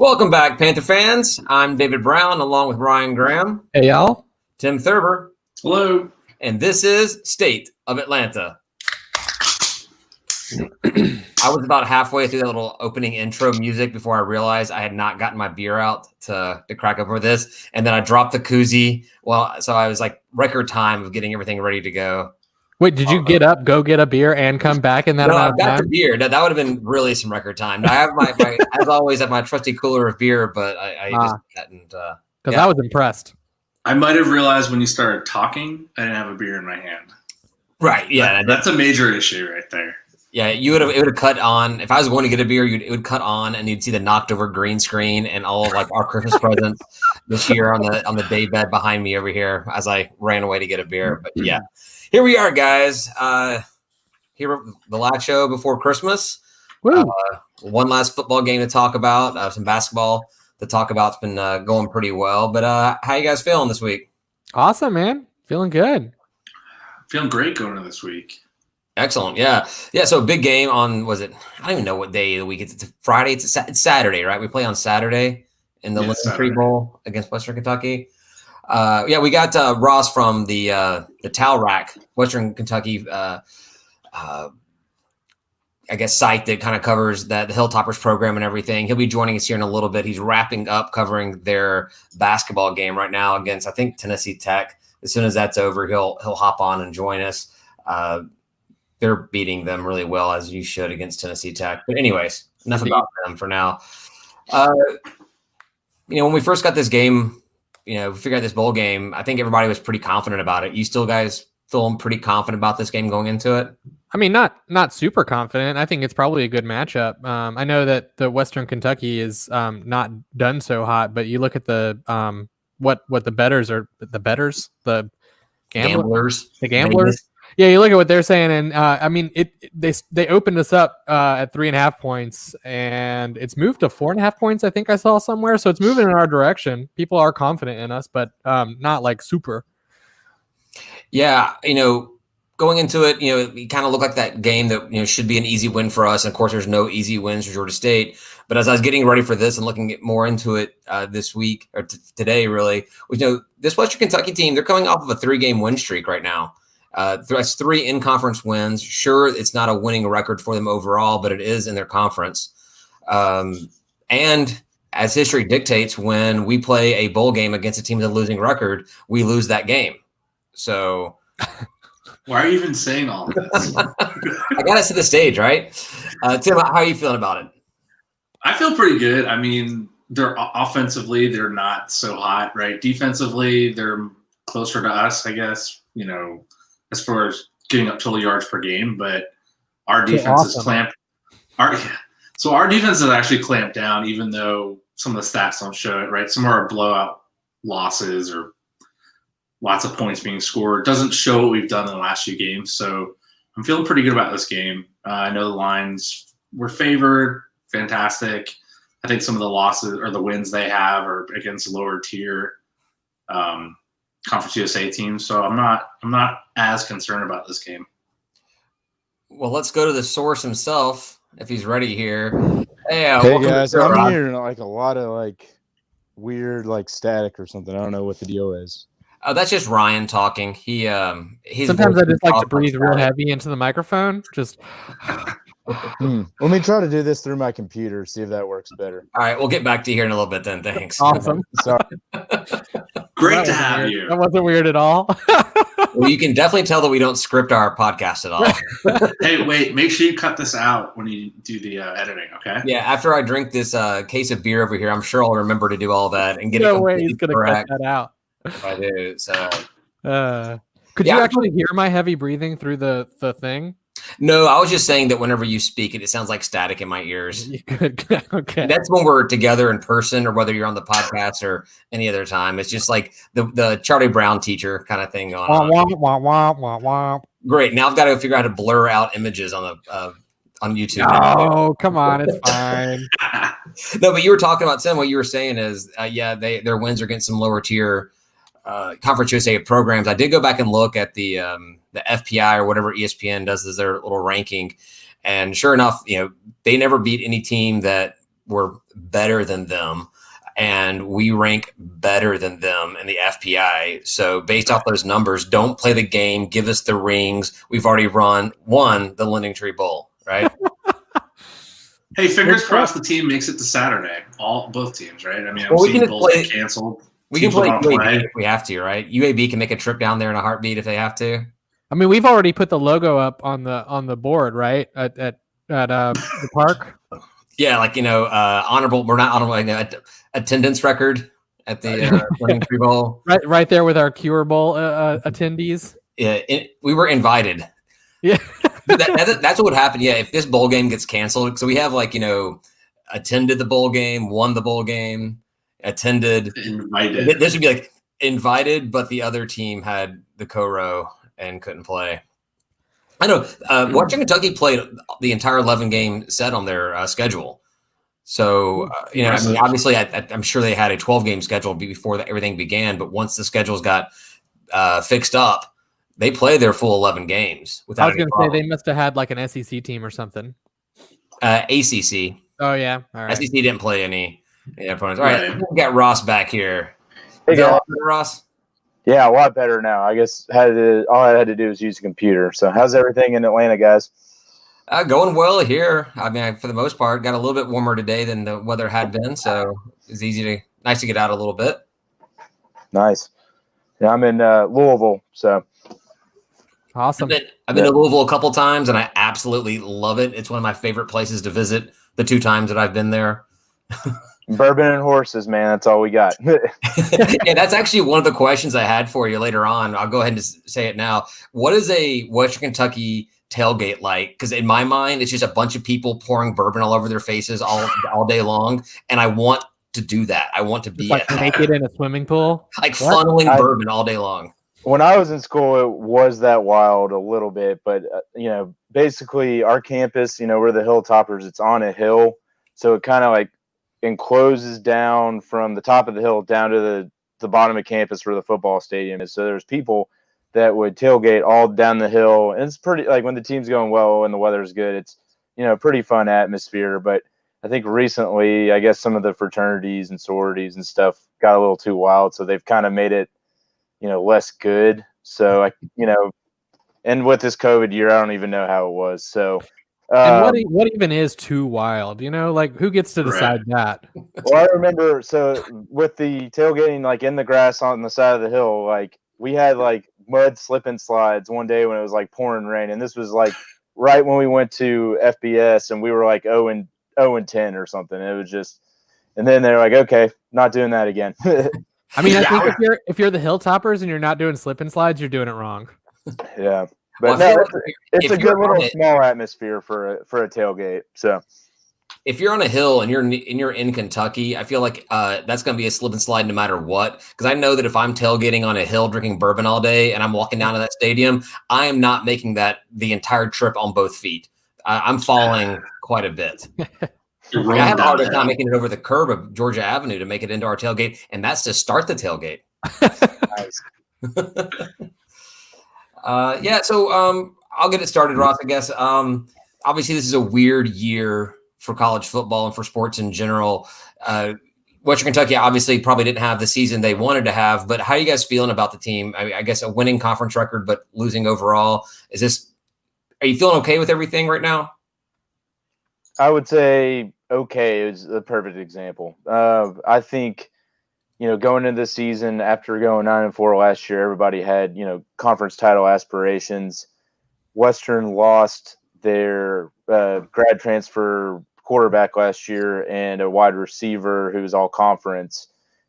Welcome back, Panther fans. I'm David Brown, along with Ryan Graham. Hey, y'all. Tim Thurber. Hello. And this is State of Atlanta. I was about halfway through that little opening intro music before I realized I had not gotten my beer out to crack over this. And then I dropped the koozie. Well, so I was like record time of getting everything ready to go. Wait, did you go get a beer and come back in that No, amount I've of got time? the beer. That would have been really some record time. Now, I have my as always, I have my trusty cooler of beer, but I just hadn't. Because I was impressed. I might have realized when you started talking, I didn't have a beer in my hand. Right. Yeah. That's a major issue right there. Yeah, it would have cut on. If I was going to get a beer, it would cut on, and you'd see the knocked over green screen and all of like our Christmas presents this year on the day bed behind me over here as I ran away to get a beer. But yeah, here we are, guys. Here the last show before Christmas. One last football game to talk about. Some basketball to talk about. It's been going pretty well. But how you guys feeling this week? Awesome, man. Feeling good. Feeling great going into this week. Excellent. Yeah. So big game on, I don't even know what day of the week. It's Friday. It's Saturday, right? We play on Saturday in the Lincoln Tree Bowl against Western Kentucky. We got Ross from the Towel Rack, Western Kentucky, I guess, site that kind of covers the Hilltoppers program and everything. He'll be joining us here in a little bit. He's wrapping up covering their basketball game right now against, I think, Tennessee Tech. As soon as that's over, he'll hop on and join us. They're beating them really well, as you should, against Tennessee Tech. But anyways, enough about them for now. When we first got this game, we figured out this bowl game, I think everybody was pretty confident about it. You still guys feeling pretty confident about this game going into it? I mean, not super confident. I think it's probably a good matchup. I know that the Western Kentucky is not done so hot, but you look at the what the bettors are, the gamblers. Vegas. Yeah, you look at what they're saying, and I mean, they opened us up at 3.5 points, and it's moved to 4.5 points. I think I saw somewhere, so it's moving in our direction. People are confident in us, but not like super. Yeah, going into it, it kind of looked like that game that should be an easy win for us. And of course, there's no easy wins for Georgia State. But as I was getting ready for this and looking more into it this week or today, really, this Western Kentucky team, they're coming off of a 3-game win streak right now. That's 3 in-conference wins. Sure, it's not a winning record for them overall, but it is in their conference. And as history dictates, when we play a bowl game against a team with a losing record, we lose that game. So why are you even saying all this? I got to set the stage, right? Tim, how are you feeling about it? I feel pretty good. I mean, they're offensively, they're not so hot, right? Defensively, they're closer to us, I guess, as far as getting up total yards per game, but our defense is clamped. So our defense is actually clamped down, even though some of the stats don't show it, right? Some of our blowout losses or lots of points being scored. It doesn't show what we've done in the last few games. So I'm feeling pretty good about this game. I know the lines were favored. Fantastic. I think some of the losses or the wins they have are against lower tier Conference USA teams. So I'm not as concerned about this game. Well, let's go to the source himself if he's ready here. Hey guys, I'm hearing like a lot of like weird like static or something. I don't know what the deal is. Oh, that's just Ryan talking. He's sometimes I just like to breathe real heavy into the microphone. Just let me try to do this through my computer, see if that works better. All right, we'll get back to you here in a little bit then. Thanks. Awesome. Sorry. Great to have you. That wasn't weird at all. Well, you can definitely tell that we don't script our podcast at all. Hey, wait, make sure you cut this out when you do the editing, okay? Yeah, after I drink this case of beer over here, I'm sure I'll remember to do all that and get no it way he's going to correct. cut that out. I do. So, could you actually hear my heavy breathing through the thing? No, I was just saying that whenever you speak it sounds like static in my ears. Okay. That's when we're together in person or whether you're on the podcast or any other time. It's just like the Charlie Brown teacher kind of thing going on. Wah, wah, wah, wah. Great. Now I've got to figure out how to blur out images on YouTube. Oh, come on. It's fine. No, but you were talking about, Tim, what you were saying is, their wins are against some lower tier Conference USA programs. I did go back and look at the FPI or whatever ESPN does as their little ranking. And sure enough, they never beat any team that we're better than them, and we rank better than them in the FPI. So based off those numbers, don't play the game. Give us the rings. We've already won the Lending Tree Bowl, right? Hey, fingers crossed the team makes it to Saturday. Both teams, right? I mean, I'm Well, we seeing can bowls play- get canceled. We can Teams play wanna UAB if we have to, right? UAB can make a trip down there in a heartbeat if they have to. I mean, we've already put the logo up on the board, right? At the park. Yeah, like honorable. We're not honorable. Attendance record at the Lending Tree Bowl. Right there with our Cure Bowl attendees. Yeah, we were invited. Yeah. That's what would happen. Yeah, if this bowl game gets canceled, so we have attended the bowl game, won the bowl game, attended. Invited. This would be like invited, but the other team had the co-row and couldn't play. I know. Western Kentucky played the entire 11-game set on their schedule. So, I mean, obviously, I'm sure they had a 12-game schedule before everything began. But once the schedules got fixed up, they play their full 11 games without. I was going to say they must have had like an SEC team or something. ACC. Oh yeah, all right. SEC didn't play any opponents. All right, we got Ross back here. Hey, guys. Ross. Yeah, a lot better now. I guess all I had to do was use a computer. So how's everything in Atlanta, guys? Going well here. I mean, for the most part, got a little bit warmer today than the weather had been, so it's nice to get out a little bit. Nice. Yeah, I'm in Louisville, so. Awesome. I've been to Louisville a couple times, and I absolutely love it. It's one of my favorite places to visit. The 2 times that I've been there. Bourbon and horses, man. That's all we got. Yeah, that's actually one of the questions I had for you later on. I'll go ahead and say it now. What is a Western Kentucky tailgate like? Because in my mind, it's just a bunch of people pouring bourbon all over their faces all day long, and I want to do that. I want to be naked in a swimming pool, funneling bourbon all day long. When I was in school, it was that wild a little bit, but basically our campus, we're the Hilltoppers. It's on a hill, so it kind of like encloses down from the top of the hill down to the bottom of campus where the football stadium is. So there's people that would tailgate all down the hill, and it's pretty like when the team's going well and the weather's good. It's pretty fun atmosphere. But I think recently, I guess some of the fraternities and sororities and stuff got a little too wild, so they've kind of made it less good. So and with this COVID year, I don't even know how it was. So and what even is too wild? Like who gets to decide that? Well, I remember with the tailgating in the grass on the side of the hill, we had mud slip and slides one day when it was pouring rain, and this was right when we went to FBS, and we were 0-10 or something. It was just, and then they're like, okay, not doing that again. I mean, I think if you're the Hilltoppers and you're not doing slip and slides, you're doing it wrong. Yeah, but it's a good little small atmosphere for a tailgate. So, if you're on a hill and you're in Kentucky, I feel like that's going to be a slip and slide no matter what. Because I know that if I'm tailgating on a hill drinking bourbon all day and I'm walking down to that stadium, I am not making that the entire trip on both feet. I'm falling quite a bit. I have a hard time making it over the curb of Georgia Avenue to make it into our tailgate, and that's to start the tailgate. Yeah, so I'll get it started, Ross, I guess. Obviously, this is a weird year for college football and for sports in general. Western Kentucky obviously probably didn't have the season they wanted to have, but how are you guys feeling about the team? I guess a winning conference record, but losing overall. Are you feeling okay with everything right now? I would say okay is the perfect example. I think, going into the season after going 9-4 last year, everybody had, conference title aspirations. Western lost their grad transfer quarterback last year and a wide receiver who was all conference.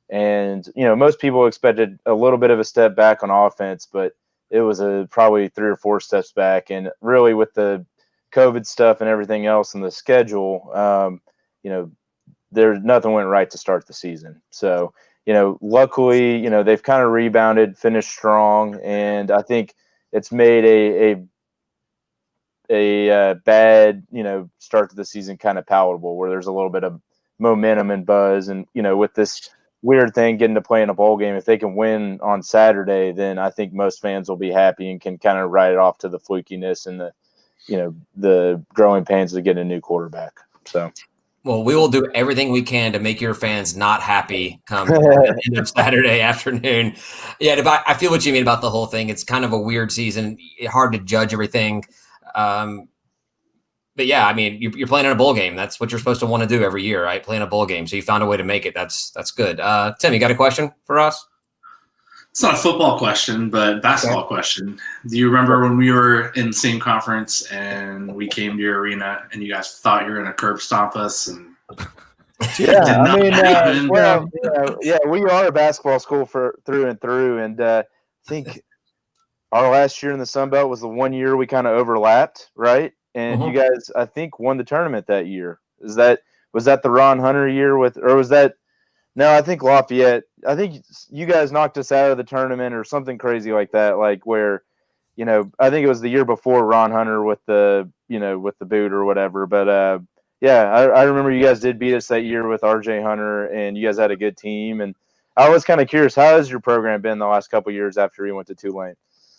And, most people expected a little bit of a step back on offense, but it was probably 3 or 4 steps back. And really with the COVID stuff and everything else in the schedule, there's nothing went right to start the season. So, luckily, they've kind of rebounded, finished strong, and I think it's made a bad, start to the season kind of palatable, where there's a little bit of momentum and buzz, and with this weird thing getting to play in a bowl game, if they can win on Saturday, then I think most fans will be happy and can kind of write it off to the flukiness and the growing pains of getting a new quarterback. So, Well, we will do everything we can to make your fans not happy come the end of Saturday afternoon. Yeah, I feel what you mean about the whole thing. It's kind of a weird season. Hard to judge everything. But yeah, I mean, you're playing in a bowl game. That's what you're supposed to want to do every year, right? Playing a bowl game. So you found a way to make it. That's good. Tim, you got a question for us? It's not a football question, but basketball question. Do you remember when we were in the same conference and we came to your arena and you guys thought you were going to curb stomp us? And yeah, I mean, we are a basketball school through and through, and I think our last year in the Sun Belt was the one year we kind of overlapped, right? And you guys, I think, won the tournament that year. Was that the Ron Hunter year or was that? No, I think Lafayette. I think you guys knocked us out of the tournament or something crazy like that. Like where, I think it was the year before Ron Hunter with the boot or whatever. But I remember you guys did beat us that year with RJ Hunter, and you guys had a good team. And I was kind of curious, how has your program been the last couple of years after you went to Tulane?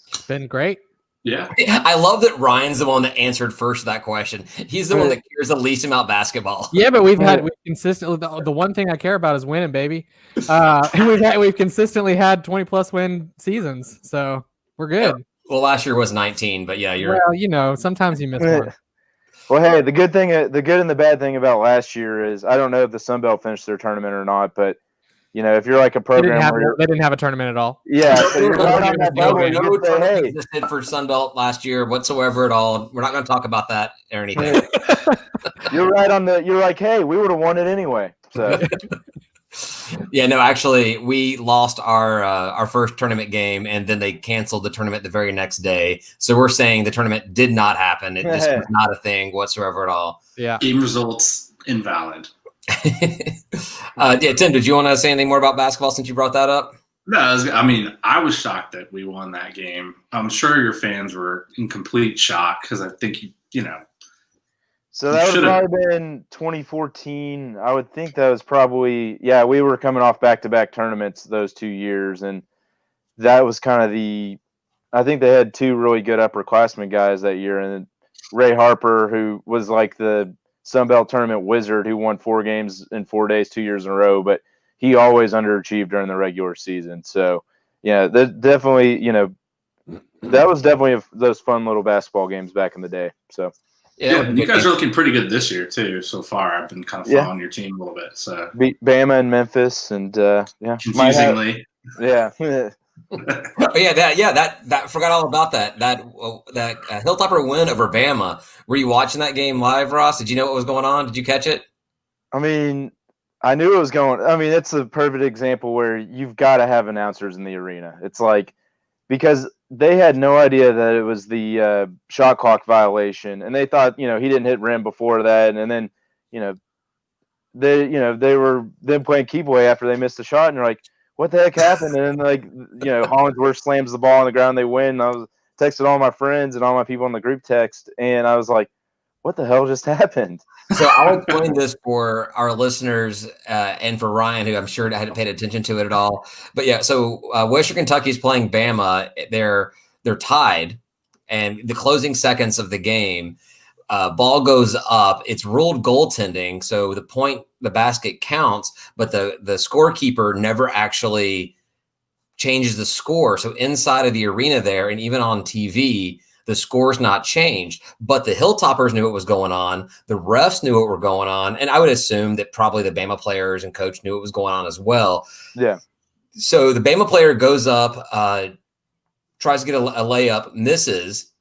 It's been great. Yeah. I love that Ryan's the one that answered first to that question. He's the one that cares the least about basketball. Yeah, but we've consistently the one thing I care about is winning, baby. And we've consistently had 20+ win seasons, so we're good. Well, last year was 19, but yeah, sometimes you miss one. Well, hey, the good and the bad thing about last year is I don't know if the Sun Belt finished their tournament or not, but if you're like a program they didn't have a tournament at all. Yeah, so you're right on that bubble. No tournament existed for Sun Belt last year whatsoever at all. We're not going to talk about that or anything. You're right on the. You're like, hey, we would have won it anyway. So. Yeah, no, actually, we lost our first tournament game, and then they canceled the tournament the very next day. So we're saying the tournament did not happen. It just was not a thing whatsoever at all. Yeah, game results invalid. Tim, did you want to say anything more about basketball since you brought that up? No, I was shocked that we won that game. I'm sure your fans were in complete shock because I think So that would probably been 2014. I would think that was probably we were coming off back-to-back tournaments those 2 years, and that was kind of I think they had two really good upperclassmen guys that year, and Ray Harper, who was like the Sun Belt tournament wizard who won 4 games in 4 days 2 years in a row, but he always underachieved during the regular season. So that definitely, that was definitely those fun little basketball games back in the day. So yeah, you guys are looking pretty good this year too. So far, I've been kind of following your team a little bit. So beat Bama and Memphis, and confusingly, that forgot all about that Hilltopper win over Bama. Were you watching that game live, Ross? Did you know what was going on? Did you catch it? I mean, I knew it was going. I mean, it's a perfect example where you've got to have announcers in the arena. It's like because they had no idea that it was the shot clock violation, and they thought he didn't hit rim before that, and then they were then playing keep away after they missed the shot, and they're like, what the heck happened? And then Hollingsworth slams the ball on the ground, they win. And I was texting all my friends and all my people in the group text, and I was like, what the hell just happened? So I'll explain this for our listeners and for Ryan, who I'm sure hadn't paid attention to it at all. But yeah, so Western Kentucky is playing Bama. They're tied, and the closing seconds of the game, ball goes up. It's ruled goaltending, so the basket counts, but the scorekeeper never actually changes the score. So inside of the arena there, and even on TV, the score's not changed, but the Hilltoppers knew what was going on. The refs knew what were going on. And I would assume that probably the Bama players and coach knew what was going on as well. Yeah. So the Bama player goes up, tries to get a layup, misses.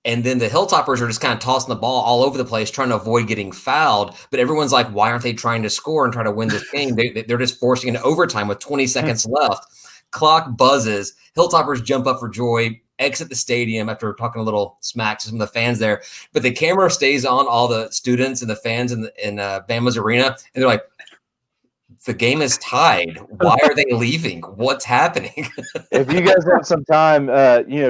And then the Hilltoppers are just kind of tossing the ball all over the place, trying to avoid getting fouled. But everyone's like, why aren't they trying to score and try to win this game? They're just forcing into overtime with 20 seconds left. Clock buzzes. Hilltoppers jump up for joy, exit the stadium after talking a little smack to some of the fans there. But the camera stays on all the students and the fans in Bama's arena. And they're like, the game is tied. Why are they leaving? What's happening? If you guys have some time,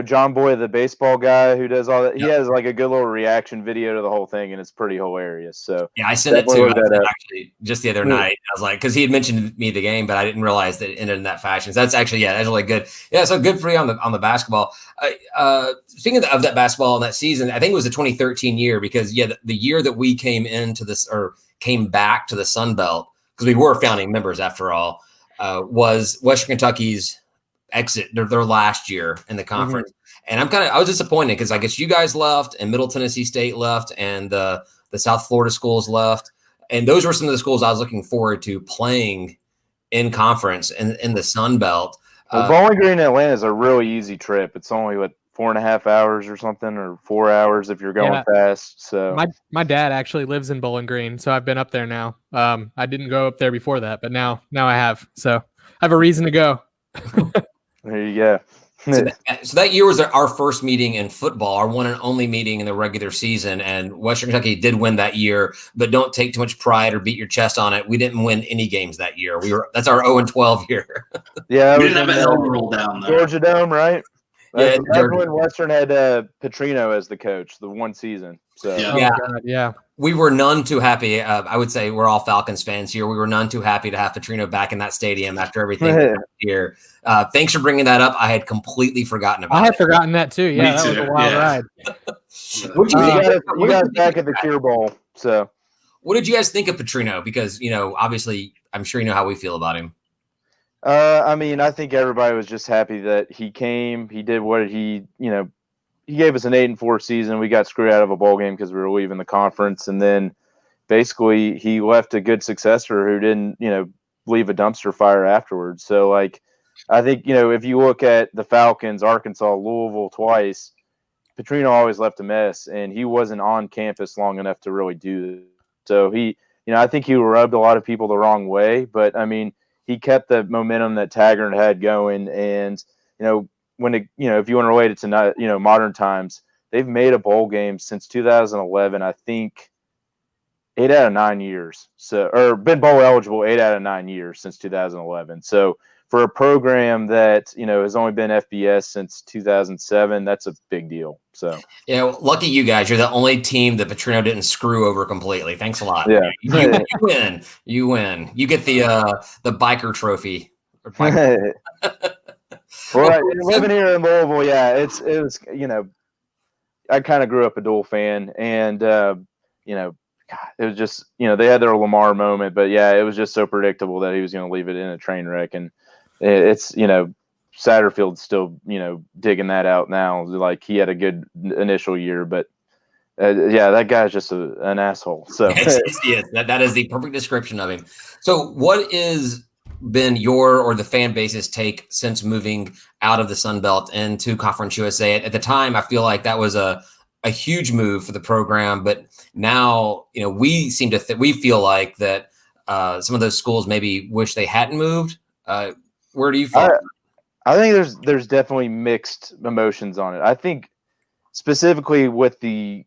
John Boy, the baseball guy who does all that, he has like a good little reaction video to the whole thing, and it's pretty hilarious. So yeah, I sent it to him actually just the other night. I was like, because he had mentioned me the game, but I didn't realize that it ended in that fashion. So that's actually, that's really good. Yeah, so good for you on the basketball. Speaking of that basketball in that season, I think it was the 2013 year because the year that we came into this or came back to the Sun Belt, because we were founding members after all, was Western Kentucky's exit their last year in the conference. And I was disappointed because I guess you guys left and Middle Tennessee State left and the South Florida schools left. And those were some of the schools I was looking forward to playing in conference in the Sun Belt. Well, Bowling Green, Atlanta is a really easy trip. It's only 4.5 hours or something, or 4 hours if you're going fast. So my dad actually lives in Bowling Green, so I've been up there now. I didn't go up there before that, but now I have. So I have a reason to go. There you go. So that year was our first meeting in football, our one and only meeting in the regular season. And Western Kentucky did win that year, but don't take too much pride or beat your chest on it. We didn't win any games that year. That's our 0-12 year. Yeah, we didn't have an elbow roll down though. Georgia Dome, right? Yeah, that's when Western had Petrino as the coach, the one season. So yeah. We were none too happy. I would say we're all Falcons fans here. We were none too happy to have Petrino back in that stadium after everything here. Thanks for bringing that up. I had completely forgotten about it. I had forgotten that too. Yeah, that was a wild ride. You got back at the Cure Bowl. So, what did you guys think of Petrino? Because obviously, I'm sure you know how we feel about him. I mean, I think everybody was just happy that he came. He did what he gave us an 8-4 season. We got screwed out of a bowl game because we were leaving the conference, and then basically he left a good successor who didn't, leave a dumpster fire afterwards. So, I think if you look at the Falcons, Arkansas, Louisville twice, Petrino always left a mess, and he wasn't on campus long enough to really do it. So he, I think he rubbed a lot of people the wrong way, but I mean, he kept the momentum that Taggart had going, and when if you want to relate it to modern times, they've made a bowl game since 2011. I think 8 out of 9 years. So, or been bowl eligible 8 out of 9 years since 2011. So for a program that has only been FBS since 2007, that's a big deal. So lucky you guys. You're the only team that Petrino didn't screw over completely. Thanks a lot. Yeah, you win. You win. You get the biker trophy. Well, living here in Louisville, it was I kind of grew up a Dual fan, and it was just they had their Lamar moment, but it was just so predictable that he was going to leave it in a train wreck, and it's Satterfield's still digging that out now. Like, he had a good initial year, but that guy's just an asshole. So yes, that is the perfect description of him. So what is been your or the fan base's take since moving out of the Sun Belt into Conference USA? At the time, I feel like that was a huge move for the program, but now we seem to we feel like that some of those schools maybe wish they hadn't moved. Where do you feel? I think there's definitely mixed emotions on it. I think specifically with the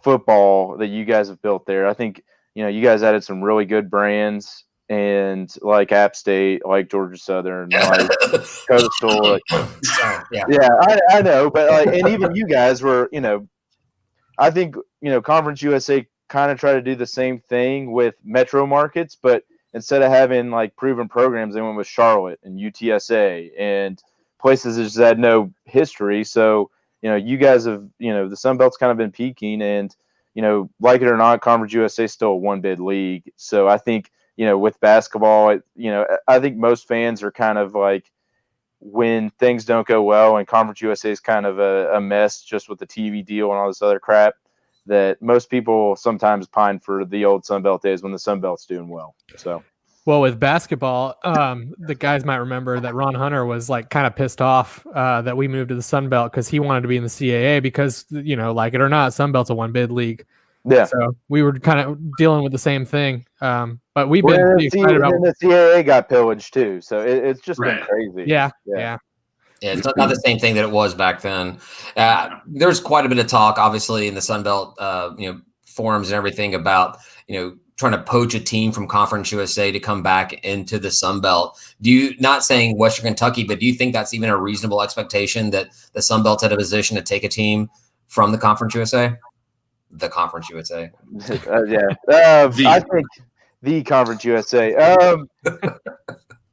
football that you guys have built there, I think you guys added some really good brands. And like App State, like Georgia Southern, like Coastal, I know, but and even you guys were, I think Conference USA kind of tried to do the same thing with metro markets, but instead of having proven programs, they went with Charlotte and UTSA and places that just had no history. So you guys have the Sun Belt's kind of been peaking, and like it or not, Conference USA is still a one bid league. So I think. With basketball, I think most fans are kind of when things don't go well and Conference USA is kind of a mess just with the TV deal and all this other crap, that most people sometimes pine for the old Sun Belt days when the Sun Belt's doing well. So, well, with basketball, the guys might remember that Ron Hunter was kind of pissed off that we moved to the Sun Belt because he wanted to be in the CAA because, like it or not, Sun Belt's a one bid league. Yeah. So we were kind of dealing with the same thing. But we've been pretty excited about the CAA got pillaged too. So it's just been crazy. Yeah. It's not the same thing that it was back then. There's quite a bit of talk, obviously, in the Sun Belt, forums and everything about, trying to poach a team from Conference USA to come back into the Sun Belt. Not saying Western Kentucky, but do you think that's even a reasonable expectation that the Sun Belt's at a position to take a team from the Conference USA? The Conference USA. I think the Conference USA.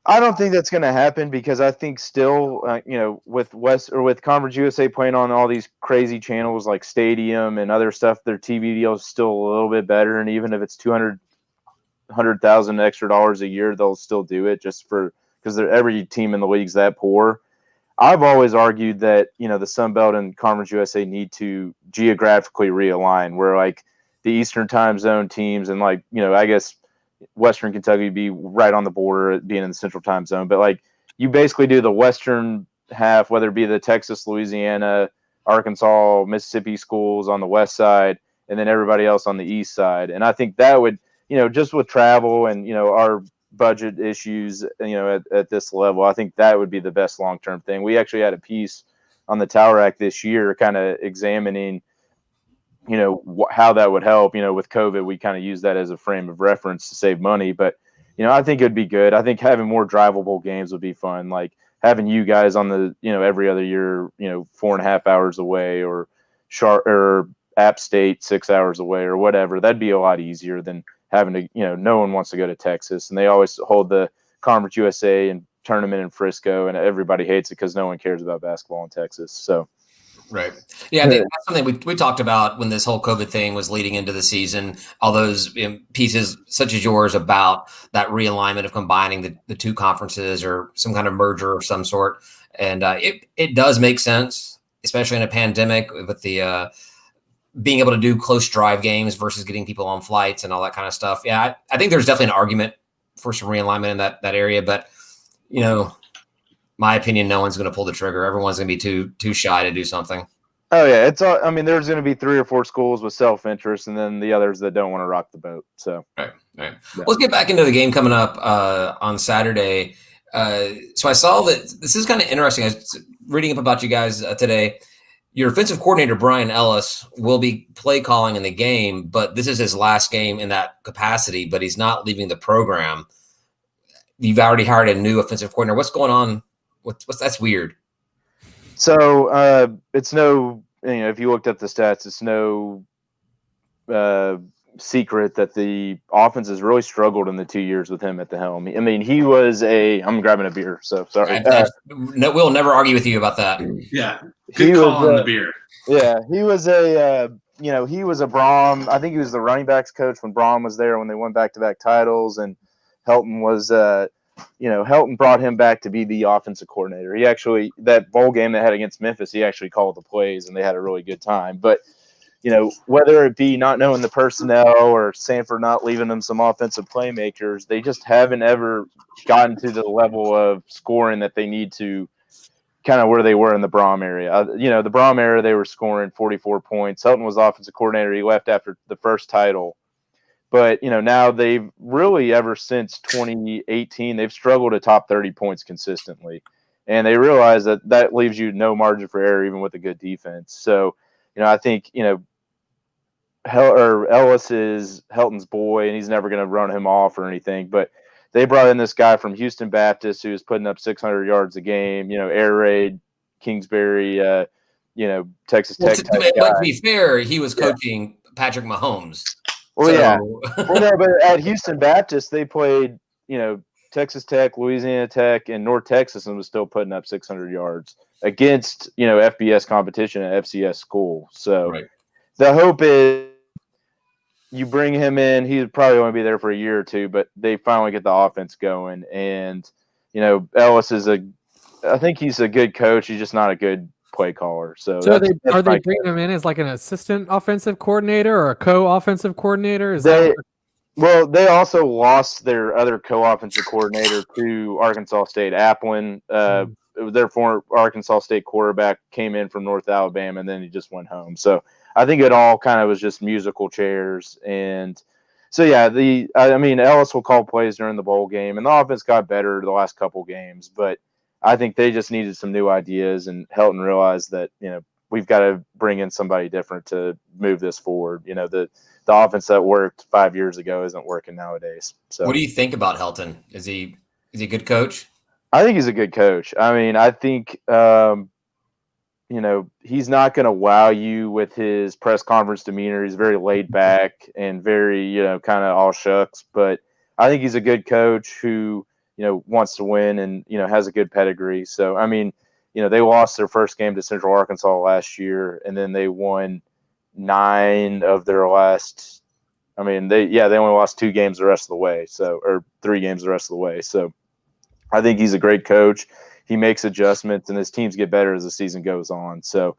I don't think that's going to happen because I think still, with Conference USA playing on all these crazy channels like Stadium and other stuff, their TV deal is still a little bit better. And even if it's 200 $100,000 extra dollars a year, they'll still do it just because every team in the league's that poor. I've always argued that, the Sun Belt and Conference USA need to geographically realign, where like the Eastern time zone teams and like, I guess Western Kentucky would be right on the border being in the Central time zone. But like you basically do the Western half, whether it be the Texas, Louisiana, Arkansas, Mississippi schools on the west side, and then everybody else on the east side. And I think that would, just with travel and, our budget issues, at this level, I think that would be the best long-term thing. We actually had a piece on the Tower Act this year kind of examining, how that would help. With COVID, we kind of use that as a frame of reference to save money. But, I think it'd be good. I think having more drivable games would be fun. Like having you guys on the, every other year, 4.5 hours away, or App State 6 hours away or whatever. That'd be a lot easier than having to, no one wants to go to Texas, and they always hold the Conference USA and tournament in Frisco, and everybody hates it because no one cares about basketball in Texas. So, right. Yeah, I think that's something we talked about when this whole COVID thing was leading into the season, all those pieces such as yours about that realignment of combining the two conferences or some kind of merger of some sort. And it does make sense, especially in a pandemic with the being able to do close drive games versus getting people on flights and all that kind of stuff. Yeah, I think there's definitely an argument for some realignment in that area. But, my opinion, no one's going to pull the trigger. Everyone's going to be too shy to do something. Oh, yeah. There's going to be 3 or 4 schools with self-interest and then the others that don't want to rock the boat. So, right. Yeah. Let's get back into the game coming up on Saturday. So I saw that this is kind of interesting. I was reading up about you guys today. Your offensive coordinator, Brian Ellis, will be play calling in the game, but this is his last game in that capacity, but he's not leaving the program. You've already hired a new offensive coordinator. What's going on? That's weird. So it's no, if you looked up the stats, it's no secret that the offense has really struggled in the 2 years with him at the helm. I mean, he was I'm grabbing a beer, so sorry. No, we'll never argue with you about that. Yeah, good call on the beer. Yeah, he was he was a Brom. I think he was the running backs coach when Brom was there when they won back-to-back titles, and Helton was Helton brought him back to be the offensive coordinator. He actually, that bowl game they had against Memphis, he actually called the plays, and they had a really good time. But whether it be not knowing the personnel or Sanford not leaving them some offensive playmakers, they just haven't ever gotten to the level of scoring that they need to, kind of where they were in the Brom area. The Brom era, they were scoring 44 points. Helton was offensive coordinator. He left after the first title. But, now they've really, ever since 2018, they've struggled to top 30 points consistently. And they realize that leaves you no margin for error, even with a good defense. So, I think, Ellis is Helton's boy, and he's never going to run him off or anything. But they brought in this guy from Houston Baptist who was putting up 600 yards a game, air raid, Kingsbury, Texas Tech. But to be fair, he was coaching Patrick Mahomes. Well, yeah. Well, no, but at Houston Baptist, they played, Texas Tech, Louisiana Tech, and North Texas, and was still putting up 600 yards against, FBS competition at FCS school. So The hope is you bring him in. He'd probably only be there for a year or two, but they finally get the offense going. And, Ellis I think he's a good coach. He's just not a good play caller. So are they bringing him in as like an assistant offensive coordinator or a co-offensive coordinator? They also lost their other co-offensive coordinator to Arkansas State. Applin, their former Arkansas State quarterback, came in from North Alabama, and then he just went home. So I think it all kind of was just musical chairs. And so, yeah, Ellis will call plays during the bowl game, and the offense got better the last couple games, but I think they just needed some new ideas, and Helton realized that, we've got to bring in somebody different to move this forward. The offense that worked 5 years ago isn't working nowadays. So, what do you think about Helton? Is he a good coach? I think he's a good coach. I think, he's not going to wow you with his press conference demeanor. He's very laid back and very, kind of all shucks. But I think he's a good coach who, wants to win and, has a good pedigree. So, they lost their first game to Central Arkansas last year, and then they won 9 of their last I mean, they only lost 2 games the rest of the way, or 3 games the rest of the way. So I think he's a great coach. He makes adjustments, and his teams get better as the season goes on. So,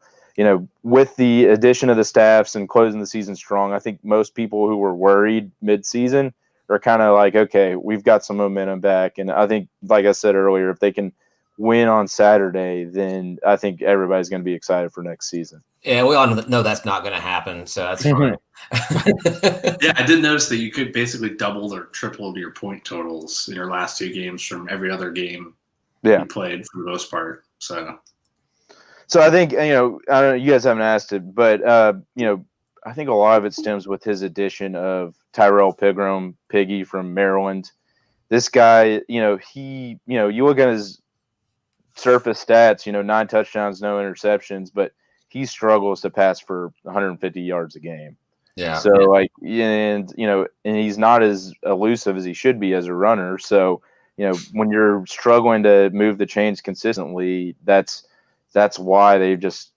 with the addition of the staffs and closing the season strong, I think most people who were worried mid-season are kind of like, okay, we've got some momentum back. And I think, like I said earlier, if they can win on Saturday, then I think everybody's going to be excited for next season. Yeah, we all know that's not going to happen, so that's fine. Yeah, I did notice that you could basically double or triple your point totals in your last 2 games from every other game you played for the most part. So I think, I don't know, you guys haven't asked it, but, I think a lot of it stems with his addition of Tyrell Piggy from Maryland. This guy, you look at his surface stats, 9 touchdowns, no interceptions, but he struggles to pass for 150 yards a game. Yeah. So and he's not as elusive as he should be as a runner. So, when you're struggling to move the chains consistently, that's why they've just,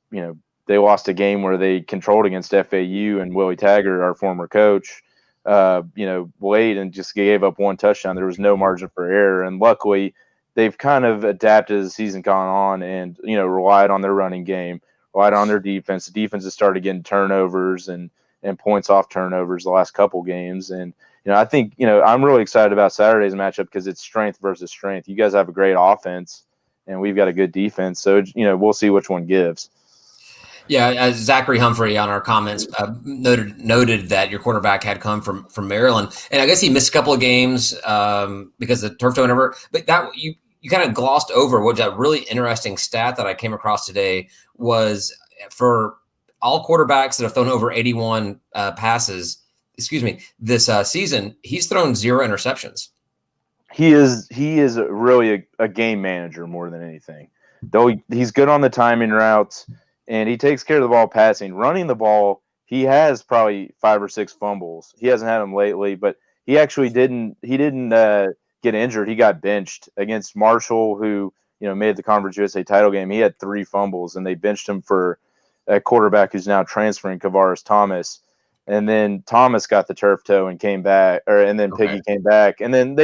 they lost a game where they controlled against FAU, and Willie Taggart, our former coach, late and just gave up 1 touchdown. There was no margin for error. And luckily they've kind of adapted as the season gone on and, relied on their running game, relied on their defense. The defense has started getting turnovers and points off turnovers the last couple games. And, I think, I'm really excited about Saturday's matchup because it's strength versus strength. You guys have a great offense and we've got a good defense. So, we'll see which one gives. Yeah, Zachary Humphrey on our comments noted that your quarterback had come from Maryland, and I guess he missed a couple of games because of the turf toe and whatever. But that you kind of glossed over, which a really interesting stat that I came across today was for all quarterbacks that have thrown over 81 passes. This season, he's thrown 0 interceptions. He is really a game manager more than anything. Though he's good on the timing routes. And he takes care of the ball passing. Running the ball, he has probably 5 or 6 fumbles. He hasn't had them lately, but he actually didn't get injured. He got benched against Marshall, who made the Conference USA title game. He had 3 fumbles, and they benched him for a quarterback who's now transferring, Kavaris Thomas. And then Thomas got the turf toe and came back, and then Piggy came back. And then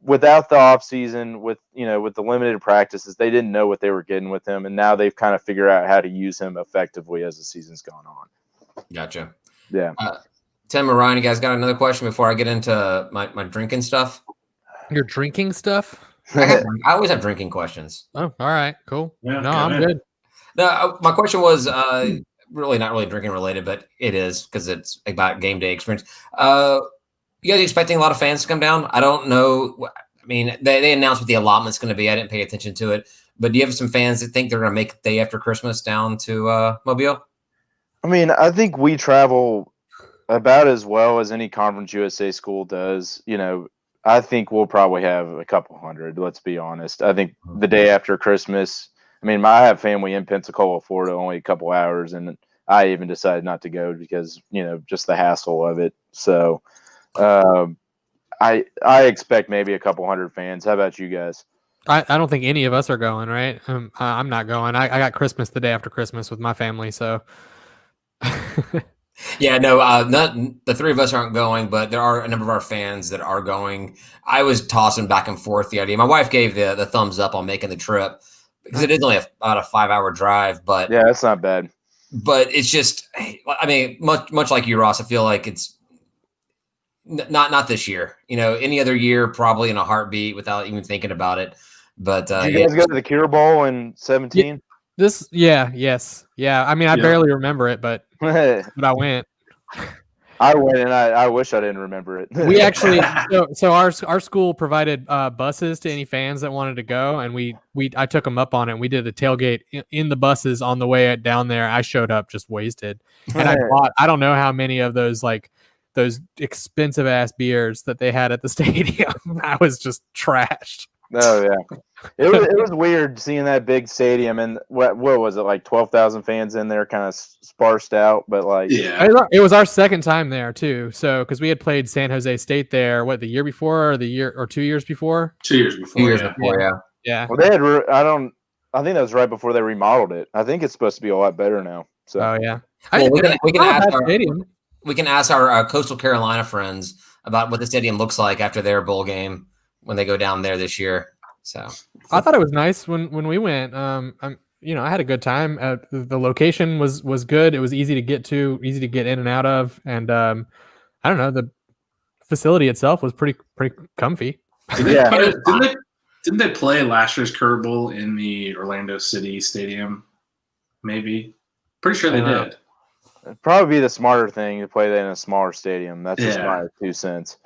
without the offseason, with the limited practices, they didn't know what they were getting with him, and now they've kind of figured out how to use him effectively as the season's gone on. Gotcha. Yeah. Tim and Ryan, you guys got another question before I get into my drinking stuff? Your drinking stuff? I always have drinking questions. Oh, all right, cool. Yeah, no, I'm good. No, my question was really not really drinking related, but it is because it's about game day experience. You guys expecting a lot of fans to come down? I don't know. I mean, they announced what the allotment's going to be. I didn't pay attention to it. But do you have some fans that think they're going to make the day after Christmas down to Mobile? I mean, I think we travel about as well as any Conference USA school does. I think we'll probably have a couple hundred, let's be honest. I think the day after Christmas, I mean, I have family in Pensacola, Florida, only a couple hours, and I even decided not to go because, just the hassle of it. So I expect maybe a couple hundred fans. How about you guys? I don't think any of us are going, right? I'm not going. I got Christmas the day after Christmas with my family, so. Yeah, no, the 3 of us aren't going, but there are a number of our fans that are going. I was tossing back and forth the idea. My wife gave the thumbs up on making the trip because it is only about a 5-hour drive, but yeah, that's not bad. But it's just, I mean, much like you, Ross, I feel like it's not this year. Any other year, probably in a heartbeat without even thinking about it. But did you guys go to the Cure Bowl in 2017? Yeah. I mean, I barely remember it, but I went. I went, and I wish I didn't remember it. We actually, so our school provided buses to any fans that wanted to go, and I took them up on it. And we did a tailgate in the buses on the way down there. I showed up just wasted, and I don't know how many of those those expensive ass beers that they had at the stadium. I was just trashed. Oh yeah, it was weird seeing that big stadium, and what was it, like 12,000 fans in there, kind of sparsed out, but it was our second time there too. So because we had played San Jose State there, the year before, or 2 years before? 2 years before. 2 years before, yeah. Well, they had. I think that was right before they remodeled it. I think it's supposed to be a lot better now. So. Oh yeah. Well, we can ask our stadium. we can ask our Coastal Carolina friends about what the stadium looks like after their bowl game when they go down there this year. So I thought it was nice when we went. I had a good time. The location was good. It was easy to get to, easy to get in and out of, and I don't know, the facility itself was pretty comfy. Didn't they play last year's Curve Bowl in the Orlando City Stadium? Maybe. Pretty sure they did. It'd probably be the smarter thing to play that in a smaller stadium. That's just my 2 cents.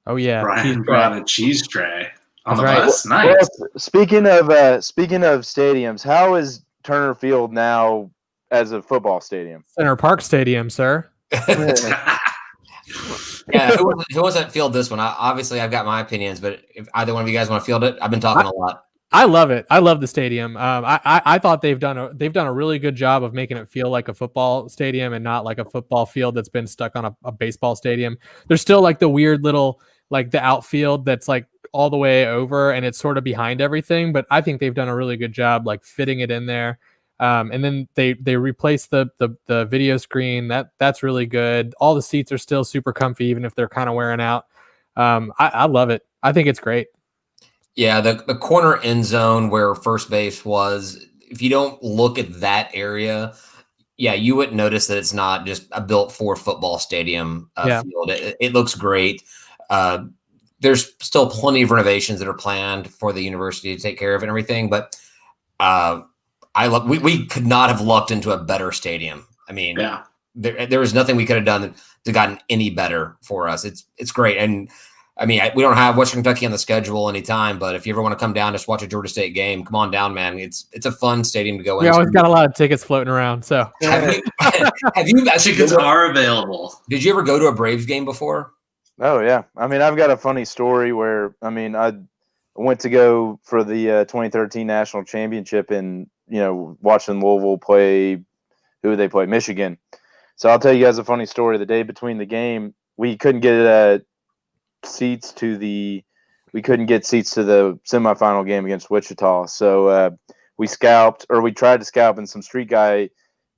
Oh yeah, Brian brought a cheese tray on the right. bus. Nice. Well, speaking of stadiums, how is Turner Field now as a football stadium? Center Park Stadium, sir. Yeah, who wants to field this one? Obviously, I've got my opinions, but if either one of you guys want to field it, I've been talking a lot. I love it. I love the stadium. I thought they've done a really good job of making it feel like a football stadium and not like a football field that's been stuck on a baseball stadium. There's still like the weird little like the outfield that's like all the way over and it's sort of behind everything, but I think they've done a really good job like fitting it in there. And then they replaced the video screen. That's really good. All the seats are still super comfy, even if they're kind of wearing out. I love it. I think it's great. Yeah, the corner end zone where first base was, if you don't look at that area, yeah, you wouldn't notice that it's not just a built for football stadium field. It looks great. There's still plenty of renovations that are planned for the university to take care of and everything, but we could not have lucked into a better stadium. I mean, there was nothing we could have done to gotten any better for us. It's great. And I mean, we don't have Western Kentucky on the schedule anytime, but if you ever want to come down, just watch a Georgia State game, come on down, man. It's a fun stadium to go into. We always got a lot of tickets floating around. So have you tickets are available? Did you ever go to a Braves game before? Oh yeah. I mean, I've got a funny story where, I mean, I went to go for the 2013 national championship and, watching Louisville play, who they play? Michigan. So I'll tell you guys a funny story. The day between the game, we couldn't get seats to the semifinal game against Wichita. So we tried to scalp, and some street guy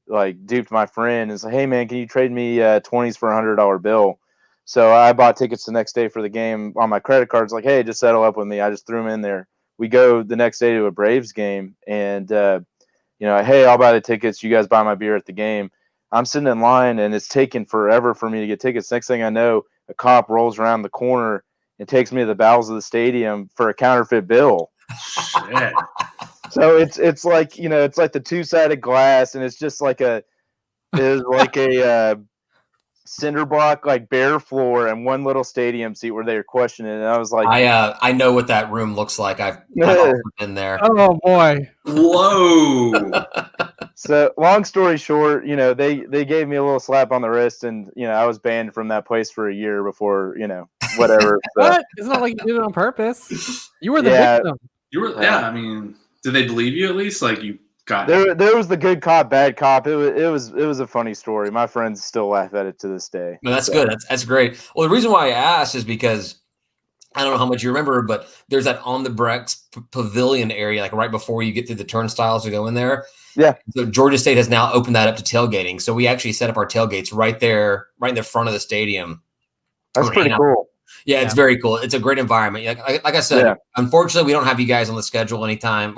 like duped my friend and said, "Hey man, can you trade me 20s for $100 bill?" So I bought tickets the next day for the game on my credit card. It's like, "Hey, just settle up with me." I just threw them in there. We go the next day to a Braves game, and hey, I'll buy the tickets. You guys buy my beer at the game. I'm sitting in line, and it's taking forever for me to get tickets. Next thing I know, a cop rolls around the corner and takes me to the bowels of the stadium for a counterfeit bill. Shit. So it's like, it's like the two-sided glass, and it's just like a cinder block, like bare floor, and one little stadium seat where they were questioning it. And I was like, I know what that room looks like. I've been there. Oh boy. Whoa. So long story short, they gave me a little slap on the wrist, and I was banned from that place for a year before, whatever. What? It's not like you did it on purpose. You were the victim. You were, I mean, did they believe you at least? Like you got there was the good cop, bad cop. It was a funny story. My friends still laugh at it to this day. No, that's good. That's great. Well, the reason why I asked is because I don't know how much you remember, but there's that on the Brex pavilion area, like right before you get through the turnstiles to go in there. Yeah. So Georgia State has now opened that up to tailgating. So we actually set up our tailgates right there, right in the front of the stadium. That's pretty cool. Yeah, it's very cool. It's a great environment. Like I said, unfortunately, we don't have you guys on the schedule anytime,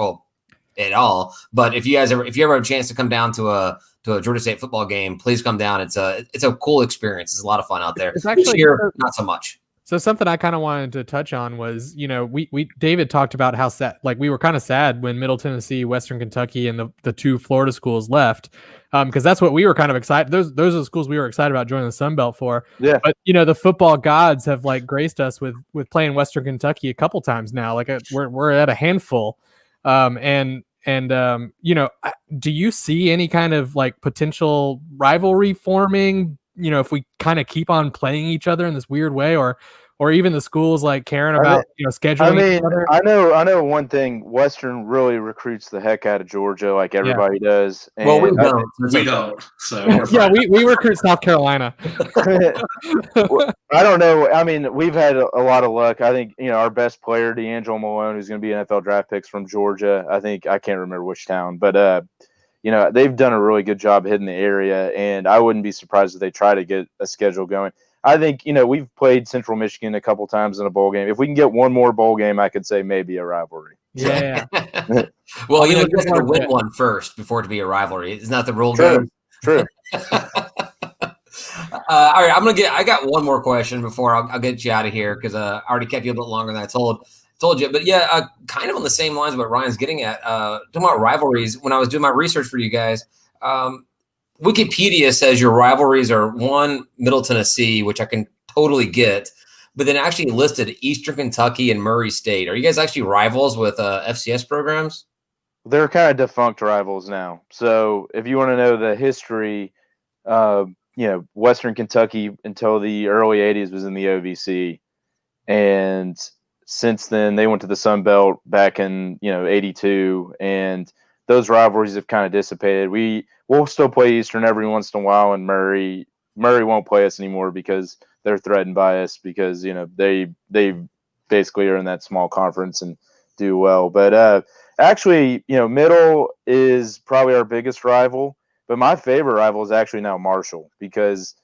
at all. But if you ever have a chance to come down to a Georgia State football game, please come down. It's a cool experience. It's a lot of fun out there. It's actually here, not so much. So something I kind of wanted to touch on was, David talked about how sad, like we were kind of sad when Middle Tennessee, Western Kentucky, and the two Florida schools left, because that's what we were kind of excited. Those are the schools we were excited about joining the Sun Belt for. Yeah. But the football gods have like graced us with playing Western Kentucky a couple times now. Like we're at a handful, do you see any kind of like potential rivalry forming? If we kind of keep on playing each other in this weird way, or even the schools like caring about scheduling. I mean, I know one thing. Western really recruits the heck out of Georgia, like everybody does. And well, we don't. We don't. So yeah, we recruit South Carolina. I don't know. I mean, we've had a lot of luck. I think our best player, D'Angelo Malone, who's going to be NFL draft picks from Georgia. I can't remember which town, but they've done a really good job hitting the area, and I wouldn't be surprised if they try to get a schedule going. I think, we've played Central Michigan a couple times in a bowl game. If we can get one more bowl game, I could say maybe a rivalry. Yeah. Well, you guys got to win one first before it to be a rivalry. Isn't that the rule? True. All right, I got one more question before I'll get you out of here because I already kept you a bit longer than I told you. But yeah, kind of on the same lines of what Ryan's getting at. Talking about rivalries, when I was doing my research for you guys, Wikipedia says your rivalries are one, Middle Tennessee, which I can totally get, but then actually listed Eastern Kentucky and Murray State. Are you guys actually rivals with FCS programs? They're kind of defunct rivals now. So if you want to know the history, Western Kentucky until the early 80s was in the OVC. And since then, they went to the Sun Belt back in, 82. And those rivalries have kind of dissipated. We'll still play Eastern every once in a while, and Murray won't play us anymore because they're threatened by us because, they basically are in that small conference and do well. But actually, Middle is probably our biggest rival. But my favorite rival is actually now Marshall because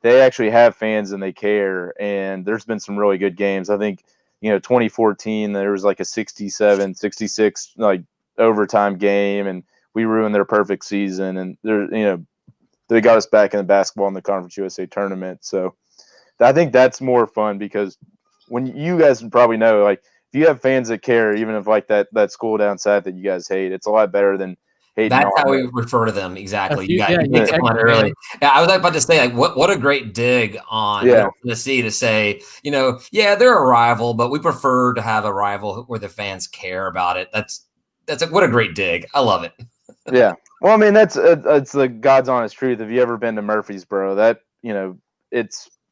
they actually have fans and they care. And there's been some really good games. I think, 2014, there was like a 67-66 like overtime game, and we ruined their perfect season. And they got us back in the basketball in the Conference USA tournament. So I think that's more fun because when you guys probably know, like if you have fans that care, even if like that school down south that you guys hate, it's a lot better than hating. That's how we refer to them. Exactly. You picked up on it early. early. Yeah, I was about to say, like, what a great dig on Tennessee to say, they're a rival, but we prefer to have a rival where the fans care about it. That's what a great dig. I love it. Yeah. Well, I mean, that's it's the God's honest truth. Have you ever been to Murfreesboro? That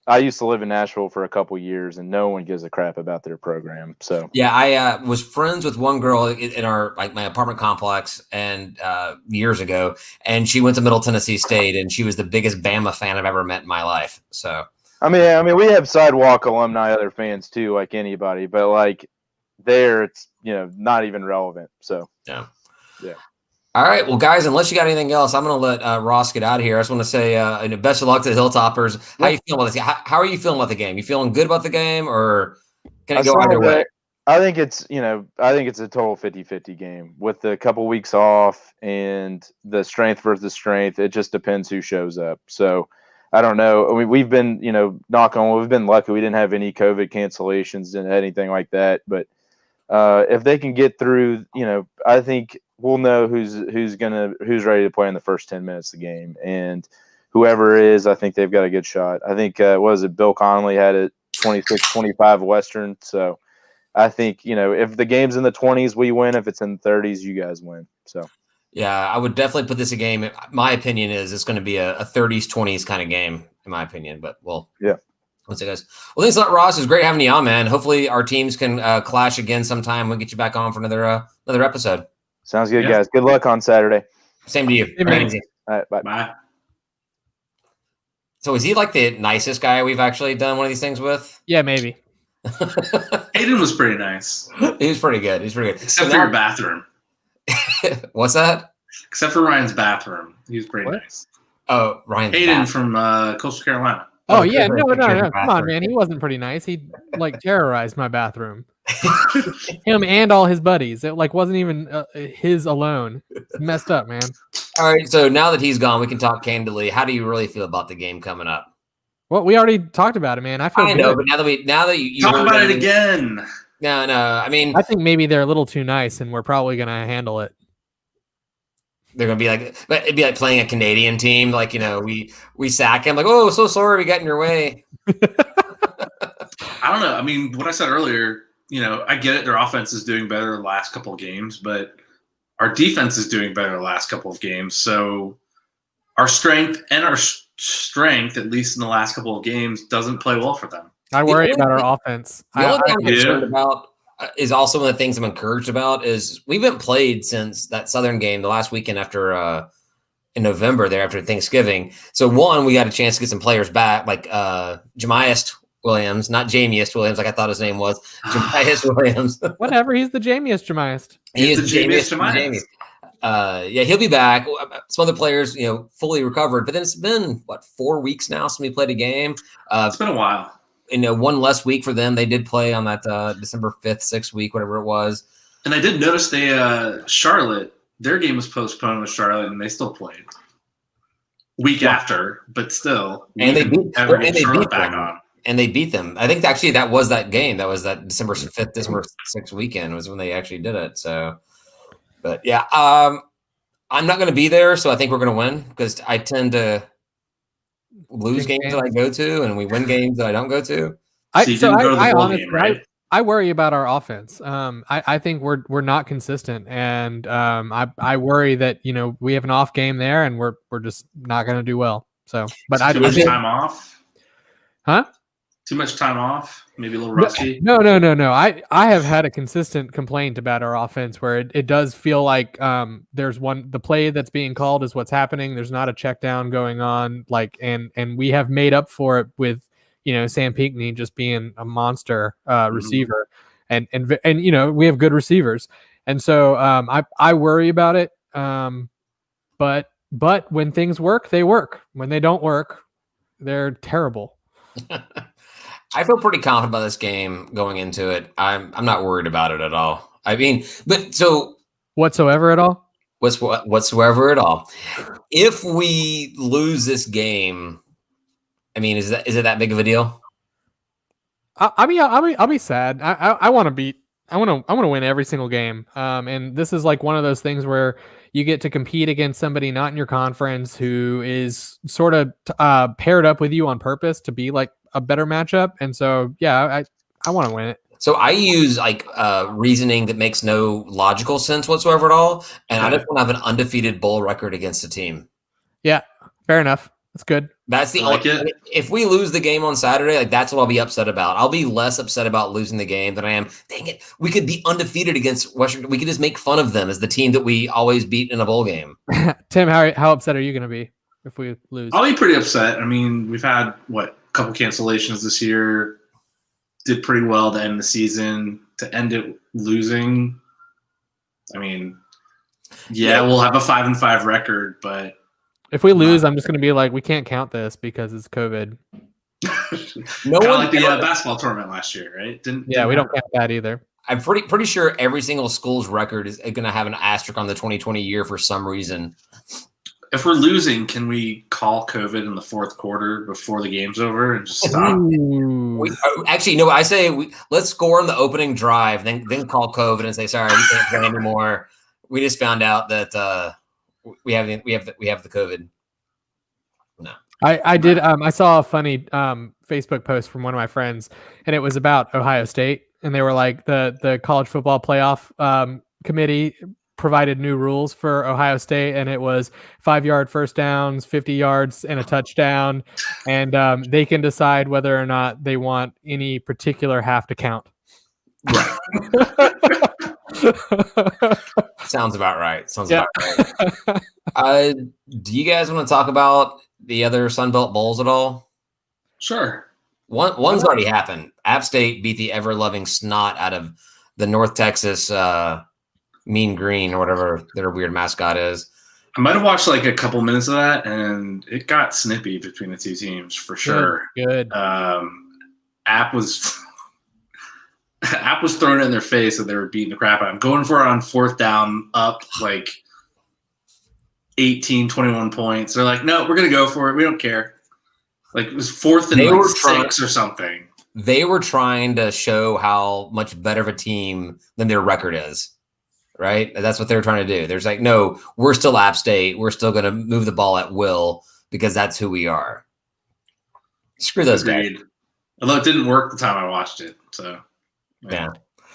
I used to live in Nashville for a couple years, and no one gives a crap about their program. So yeah, I was friends with one girl in our my apartment complex, and years ago, and she went to Middle Tennessee State, and she was the biggest Bama fan I've ever met in my life. So I mean, we have sidewalk alumni, other fans too, like anybody, but like there, it's not even relevant. So yeah. All right, well, guys, unless you got anything else, I'm going to let Ross get out of here. I just want to say best of luck to the Hilltoppers. How you feeling about this? How are you feeling about the game? You feeling good about the game, or can it go either way? I think it's a total 50-50 game with a couple weeks off and the strength versus strength. It just depends who shows up. So I don't know. I mean, we've been, knock on wood, we've been lucky. We didn't have any COVID cancellations and anything like that. But if they can get through, I think we'll know who's ready to play in the first 10 minutes of the game. And whoever is, I think they've got a good shot. I think, Bill Connolly had it 26-25 Western. So I think, if the game's in the 20s, we win. If it's in the 30s, you guys win. So, yeah, I would definitely put this a game. My opinion is it's going to be a 30s, 20s kind of game, in my opinion. But yeah. What's it, guys? Well, thanks a lot, Ross. It was great having you on, man. Hopefully our teams can clash again sometime. We'll get you back on for another episode. Sounds good, guys. Good luck on Saturday. Same to you. Hey, all right, bye. Bye. So is he like the nicest guy we've actually done one of these things with? Yeah, maybe. Hayden was pretty nice. He was pretty good. Except for your bathroom. What's that? Except for Ryan's bathroom. He was pretty nice. Oh, Ryan's Hayden from Coastal Carolina. Oh, yeah. No. Come on, man. He wasn't pretty nice. He terrorized my bathroom. Him and all his buddies. It wasn't even his alone. It's messed up, man. All right. So now that he's gone, we can talk candidly. How do you really feel about the game coming up? Well, we already talked about it, man. I know, but now that you talk about it again. No. I mean, I think maybe they're a little too nice, and we're probably gonna handle it. They're gonna be but it'd be like playing a Canadian team. We sack him. Oh, so sorry, we got in your way. I don't know. I mean, what I said earlier. I get it. Their offense is doing better the last couple of games, but our defense is doing better the last couple of games. So our strength, at least in the last couple of games, doesn't play well for them. I worry about our offense. The only thing I'm concerned about is also one of the things I'm encouraged about is we haven't played since that Southern game the last weekend after in November there after Thanksgiving. So one, we got a chance to get some players back, like Jamiest Williams, not Jamiest Williams, like I thought his name was. Jamiest Williams. Whatever, he's the Jamiest Jamiest. He is the Jamiest Jamiest. Yeah, he'll be back. Some other players, fully recovered. But then it's been 4 weeks now since we played a game. It's been a while. One less week for them. They did play on that December 5th, 6th week, whatever it was. And I did notice Charlotte, their game was postponed with Charlotte, and they still played week after, but still. And they beat back on. And they beat them. I think actually that was that game. That was that December 5th, December 6th weekend was when they actually did it. So, but yeah, I'm not going to be there, so I think we're going to win because I tend to lose games that I go to, and we win games that I don't go to. I worry about our offense. I think we're not consistent, and I worry that we have an off game there, and we're just not going to do well. So, but too much time off, huh? Too much time off, maybe a little rusty. No. I have had a consistent complaint about our offense where it does feel like there's the play that's being called is what's happening. There's not a check down going on, and we have made up for it with Sam Pinckney just being a monster receiver, and we have good receivers, and so I worry about it. But when things work, they work. When they don't work, they're terrible. I feel pretty confident about this game going into it. I'm not worried about it at all. I mean, but so whatsoever at all? Whatsoever at all. If we lose this game, I mean, is it that big of a deal? I'll be sad. I want to beat. I want to win every single game. And this is like one of those things where you get to compete against somebody not in your conference who is sort of paired up with you on purpose to be like a better matchup. And so, yeah, I want to win it. So I use reasoning that makes no logical sense whatsoever at all. And I just want to have an undefeated bowl record against a team. Yeah, fair enough. That's good. That's the only. If we lose the game on Saturday, that's what I'll be upset about. I'll be less upset about losing the game than I am. Dang it, we could be undefeated against Western. We could just make fun of them as the team that we always beat in a bowl game. Tim, how upset are you going to be if we lose? I'll be pretty upset. I mean, we've had a couple cancellations this year. Did pretty well to end the season. To end it losing, I mean, we'll have a 5-5 record, but. If we lose, I'm just going to be like, we can't count this because it's COVID. No one like the basketball tournament last year, right? We don't count that either. I'm pretty sure every single school's record is going to have an asterisk on the 2020 year for some reason. If we're losing, can we call COVID in the fourth quarter before the game's over and just stop? Actually, no. I say let's score on the opening drive, then call COVID and say, sorry, we can't play anymore. We just found out that. We have the COVID. No, I did. I saw a funny Facebook post from one of my friends, and it was about Ohio State, and they were like the college football playoff committee provided new rules for Ohio State, and it was 5-yard first downs, 50 yards, and a touchdown, and they can decide whether or not they want any particular half to count. Right. Sounds about right. About right. Do you guys want to talk about the other Sunbelt Bowls at all? Sure. One's already happened. App State beat the ever-loving snot out of the North Texas Mean Green or whatever their weird mascot is. I might have watched a couple minutes of that, and it got snippy between the two teams for sure. Good. App was throwing it in their face that they were beating the crap out of them. Going for it on fourth down, up 18, 21 points. They're like, no, we're going to go for it. We don't care. It was 4th and 6 or something. They were trying to show how much better of a team than their record is, right? That's what they were trying to do. There's no, we're still App State. We're still going to move the ball at will because that's who we are. Screw those guys. Although it didn't work the time I watched it, so... Yeah,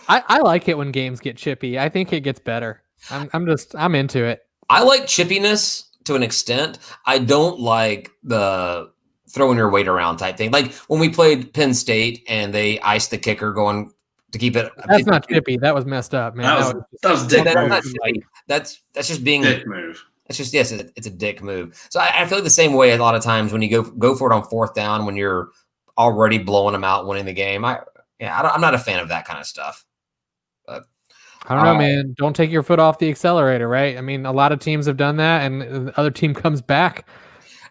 I like it when games get chippy. I think it gets better. I'm into it. I like chippiness to an extent. I don't like the throwing your weight around type thing. Like when we played Penn State and they iced the kicker going to keep it. That's not chippy. That was messed up, man. That was dick move. That's just being dick move. That's just it's a dick move. So I feel like the same way a lot of times when you go for it on fourth down when you're already blowing them out, winning the game. I'm not a fan of that kind of stuff. But I don't know, man. Don't take your foot off the accelerator, right? I mean, a lot of teams have done that, and the other team comes back.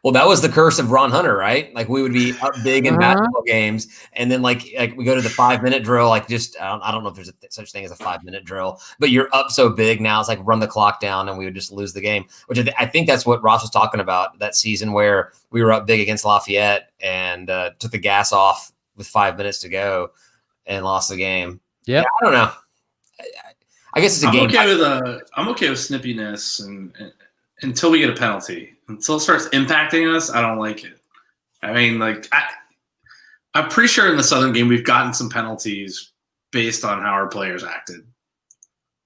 Well, that was the curse of Ron Hunter, right? Like we would be up big in basketball games, and then like we go to the 5-minute drill. Like just I don't know if there's such thing as a 5-minute drill, but you're up so big now. It's like run the clock down, and we would just lose the game. Which I think that's what Ross was talking about that season where we were up big against Lafayette and took the gas off with 5 minutes to go and lost the game. Yeah, I don't know. I guess it's a game. I'm okay with snippiness and until we get a penalty. Until it starts impacting us, I don't like it. I mean, like I'm pretty sure in the Southern game we've gotten some penalties based on how our players acted.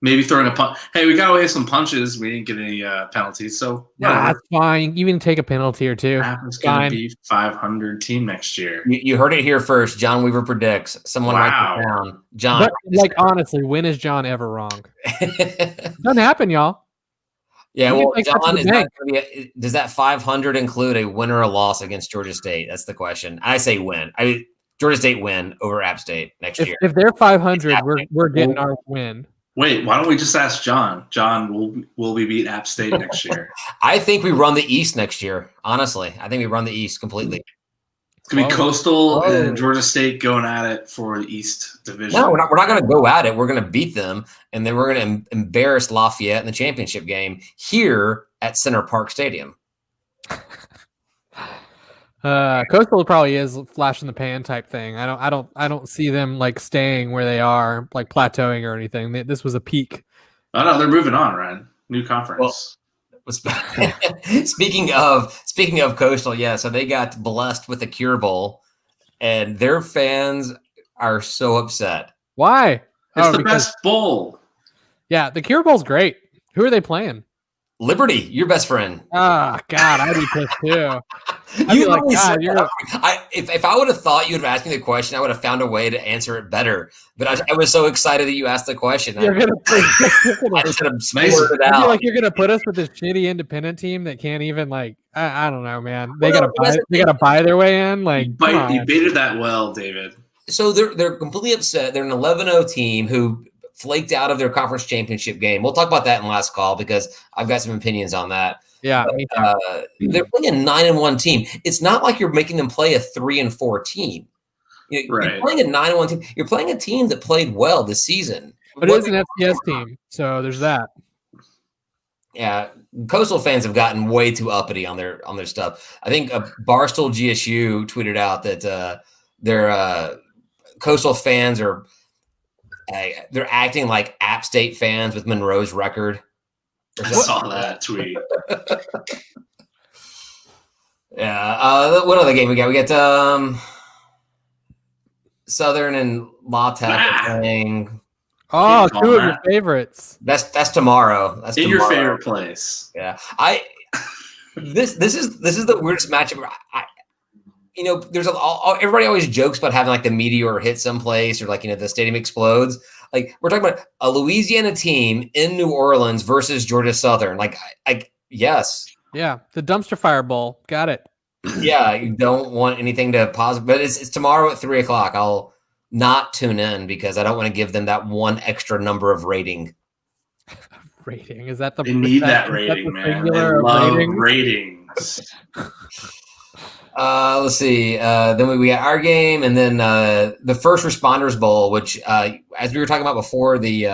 Maybe throwing a punch. Hey, we got away with some punches. We didn't get any penalties, so yeah, that's fine. Even take a penalty or two. It's going to be 500 team next year. You heard it here first. John Weaver predicts. Someone write it down. John, but, like honestly, when is John ever wrong? Doesn't happen, y'all. Yeah, well, John, does that 500 include a win or a loss against Georgia State? That's the question. I say win. Georgia State win over App State next year. If they're 500, we're getting our win. Wait, why don't we just ask John? John, will we beat App State next year? I think we run the East next year. Honestly, I think we run the East completely. It's gonna be Coastal and Georgia State going at it for the East Division. No, we're not going to go at it. We're going to beat them, and then we're going to embarrass Lafayette in the championship game here at Center Park Stadium. Coastal probably is flash in the pan type thing. I don't see them like staying where they are, like plateauing or anything. This was a peak. Oh no, they're moving on, Ryan. New conference. Speaking of Coastal, yeah. So they got blessed with the Cure Bowl, and their fans are so upset. Why? It's the best bowl. Yeah, the Cure Bowl's great. Who are they playing? Liberty, your best friend. Ah, God, I'd be pissed too. If I would have thought you would have asked me the question, I would have found a way to answer it better. But I was so excited that you asked the question. I just kind of splurted it out. I feel like you're gonna put us with this shitty independent team that can't even like. I don't know, man. They gotta buy their way in. Like you baited that well, David. So they're completely upset. They're an 11-0 team who flaked out of their conference championship game. We'll talk about that in last call because I've got some opinions on that. Yeah, but, they're playing a 9-1 team. It's not like you're making them play a 3-4 team. You're playing a 9-1 team. You're playing a team that played well this season. But it is an FCS team, so there's that. Yeah, Coastal fans have gotten way too uppity on their stuff. I think Barstool GSU tweeted out that their Coastal fans are they're acting like App State fans with Monroe's record. I saw that tweet. Yeah. What other game we got? We got Southern and La Tech playing. Oh, two of your favorites. That's tomorrow. That's in tomorrow. Your favorite place. Yeah. This is the weirdest matchup. There's everybody always jokes about having like the meteor hit someplace or like the stadium explodes. Like we're talking about a Louisiana team in New Orleans versus Georgia Southern. Yes. Yeah, the dumpster fire bowl. Got it. Yeah, you don't want anything to pause, but it's tomorrow at 3:00. I'll not tune in because I don't want to give them that one extra number of rating. Rating? Is that the? They need that rating, man. They love ratings. Let's see. Then we got our game, and then the First Responders Bowl, which, as we were talking about before we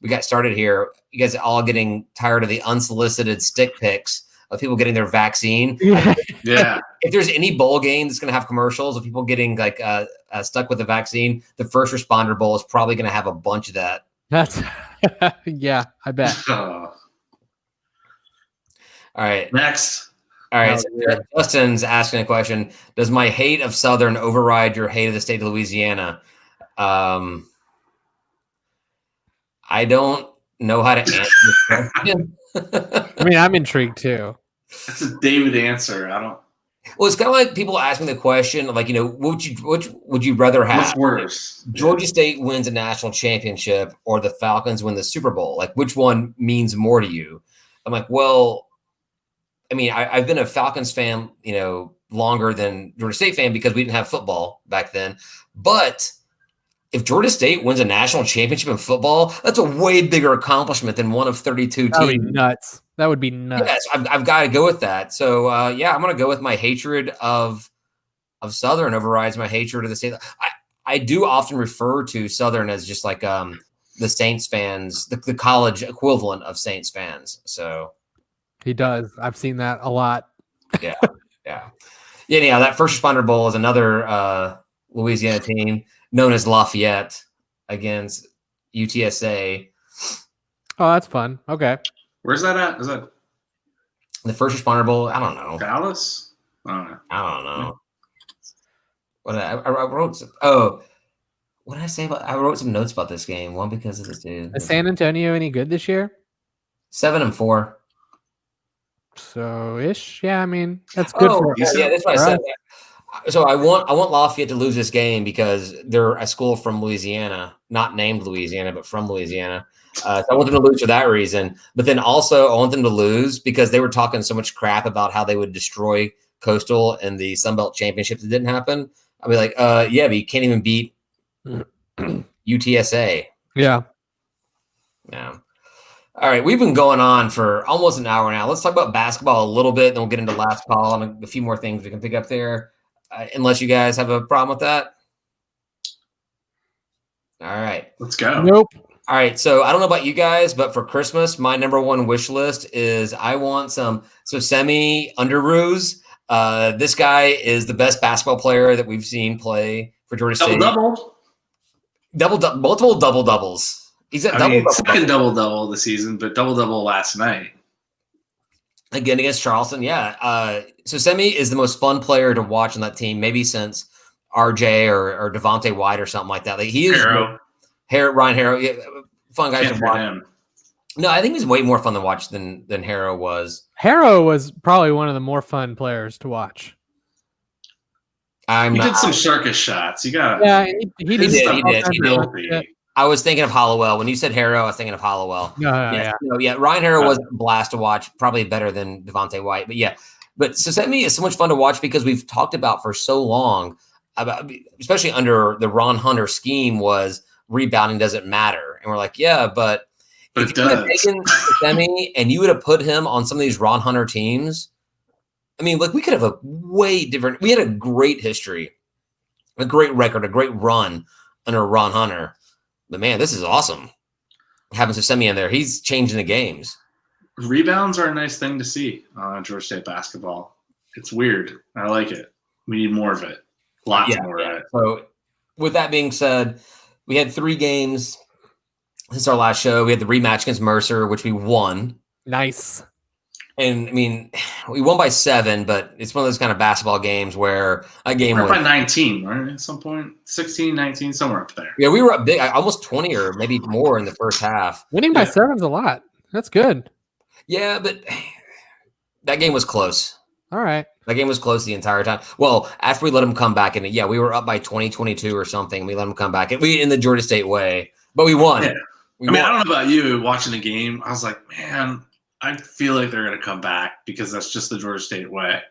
got started here, you guys are all getting tired of the unsolicited stick pics of people getting their vaccine. Yeah. If there's any bowl game that's going to have commercials of people getting stuck with the vaccine, the First Responder Bowl is probably going to have a bunch of that. That's yeah, I bet. All right. Next. All right, so Justin's asking a question. Does my hate of Southern override your hate of the state of Louisiana? I don't know how to answer this question. I mean, I'm intrigued too. That's a David answer. I don't. Well, it's kind of like people asking the question, like, what would you rather have? What's worse? Georgia State wins a national championship or the Falcons win the Super Bowl? Like, which one means more to you? I'm like, well, I mean, I've been a Falcons fan, longer than Georgia State fan because we didn't have football back then. But if Georgia State wins a national championship in football, that's a way bigger accomplishment than one of 32 teams. That would be nuts. That would be nuts. Yes, I've got to go with that. So yeah, I'm going to go with my hatred of Southern overrides my hatred of the state. I do often refer to Southern as just like the Saints fans, the college equivalent of Saints fans. So he does. I've seen that a lot. Yeah. Anyhow, that First Responder Bowl is another Louisiana team known as Lafayette against UTSA. Oh, that's fun. Okay. Where's that at? Is that the First Responder Bowl? I don't know. Dallas? I don't know. What I wrote some, what did I say about? I wrote some notes about this game. One because of this dude. Is San Antonio any good this year? 7-4. So ish. Yeah, I mean that's good for us. Yeah, that's why I said that. So I want Lafayette to lose this game because they're a school from Louisiana, not named Louisiana, but from Louisiana. So I want them to lose for that reason. But then also I want them to lose because they were talking so much crap about how they would destroy Coastal in the Sun Belt Championship that didn't happen. I'll be like, yeah, but you can't even beat UTSA. Yeah. All right, we've been going on for almost an hour now. Let's talk about basketball a little bit, then we'll get into last call and a few more things we can pick up there. Unless you guys have a problem with that. All right. Let's go. Nope. All right, so I don't know about you guys, but for Christmas, my number one wish list is I want some Semi Underoos. This guy is the best basketball player that we've seen play for Georgia State. Multiple double doubles. He's at second double double of the season, but double double last night again against Charleston. Yeah. So Semi is the most fun player to watch on that team, maybe since RJ or Devontae White or something like that. Like he is Ryan Harrow. Yeah, fun guy to watch. No, I think he's way more fun to watch than Harrow was. Harrow was probably one of the more fun players to watch. He did some circus shots. You got he did. I was thinking of Hollowell. When you said Harrow, I was thinking of Hollowell. Yeah. Ryan Harrow was a blast to watch, probably better than Devontae White. But yeah, Semi is so much fun to watch because we've talked about for so long about, especially under the Ron Hunter scheme, was rebounding doesn't matter, and we're like, yeah, but if you had taken Semi and you would have put him on some of these Ron Hunter teams, I mean, like we could have a way different. We had a great history, a great record, a great run under Ron Hunter. But man, this is awesome. Having Semi in there, he's changing the games. Rebounds are a nice thing to see on Georgia State basketball. It's weird. I like it. We need more of it. Lots more of it. So, with that being said, we had 3 games since our last show. We had the rematch against Mercer, which we won. Nice. And I mean, we won by 7, but it's one of those kind of basketball games where a game was by 19, right? At some point, 16, 19, somewhere up there. Yeah, we were up big, almost 20 or maybe more in the first half. Winning by 7's a lot. That's good. Yeah, but that game was close. All right. That game was close the entire time. Well, after we let them come back, and we were up by 20, 22 or something. We let them come back, and we in the Georgia State way, but we won. Yeah. I don't know about you watching the game. I was like, man, I feel like they're going to come back because that's just the Georgia State way.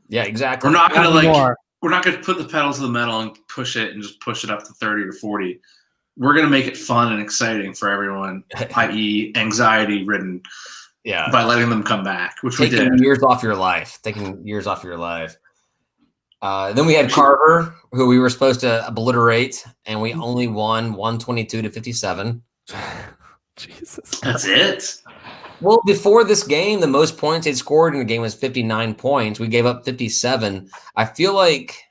Yeah, exactly. We're not going to put the pedal to the metal and push it up to 30 or 40. We're going to make it fun and exciting for everyone, i.e. anxiety-ridden. Yeah, by letting them come back, which we did. Taking years off your life. Then we had Carver, who we were supposed to obliterate, and we only won 122-57. Jesus, that's it. Well, before this game, the most points they'd scored in the game was 59 points. We gave up 57. I feel like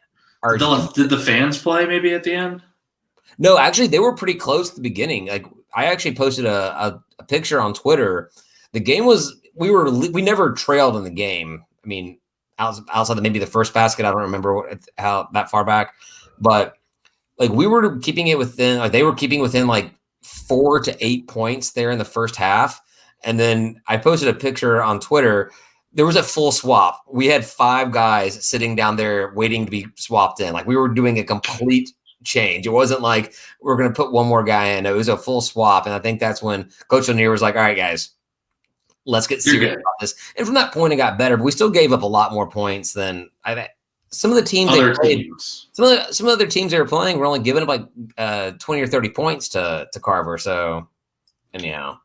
did the fans play maybe at the end? No, actually, they were pretty close at the beginning. Like I actually posted a picture on Twitter. The game was we never trailed in the game. I mean, outside of maybe the first basket, I don't remember how that far back, but like we were keeping it within. Like they were keeping within like 4 to 8 points there in the first half. And then I posted a picture on Twitter. There was a full swap. We had 5 guys sitting down there waiting to be swapped in. Like we were doing a complete change. It wasn't like we're going to put one more guy in. It was a full swap. And I think that's when Coach Lanier was like, all right, guys, let's get serious about this. And from that point, it got better, but we still gave up a lot more points than some of the teams Other teams. some of the other teams they were playing were only giving up like 20 or 30 points to Carver. So anyhow,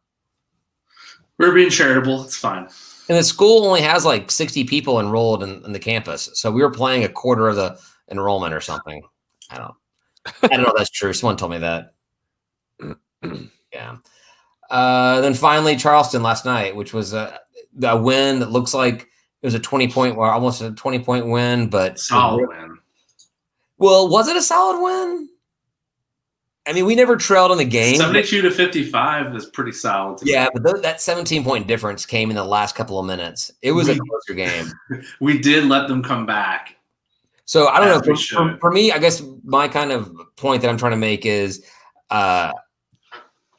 we're being charitable. It's fine. And the school only has like 60 people enrolled in the campus, so we were playing a quarter of the enrollment or something. I don't know if that's true. Someone told me that. Yeah. Then finally, Charleston last night, which was a win that looks like it was a 20-point, or almost a 20-point win, but solid win. Well, was it a solid win? I mean, we never trailed in the game. 72-55 is pretty solid. Yeah, but that 17-point difference came in the last couple of minutes. It was a closer game. We did let them come back. So I don't know. For me, I guess my kind of point that I'm trying to make is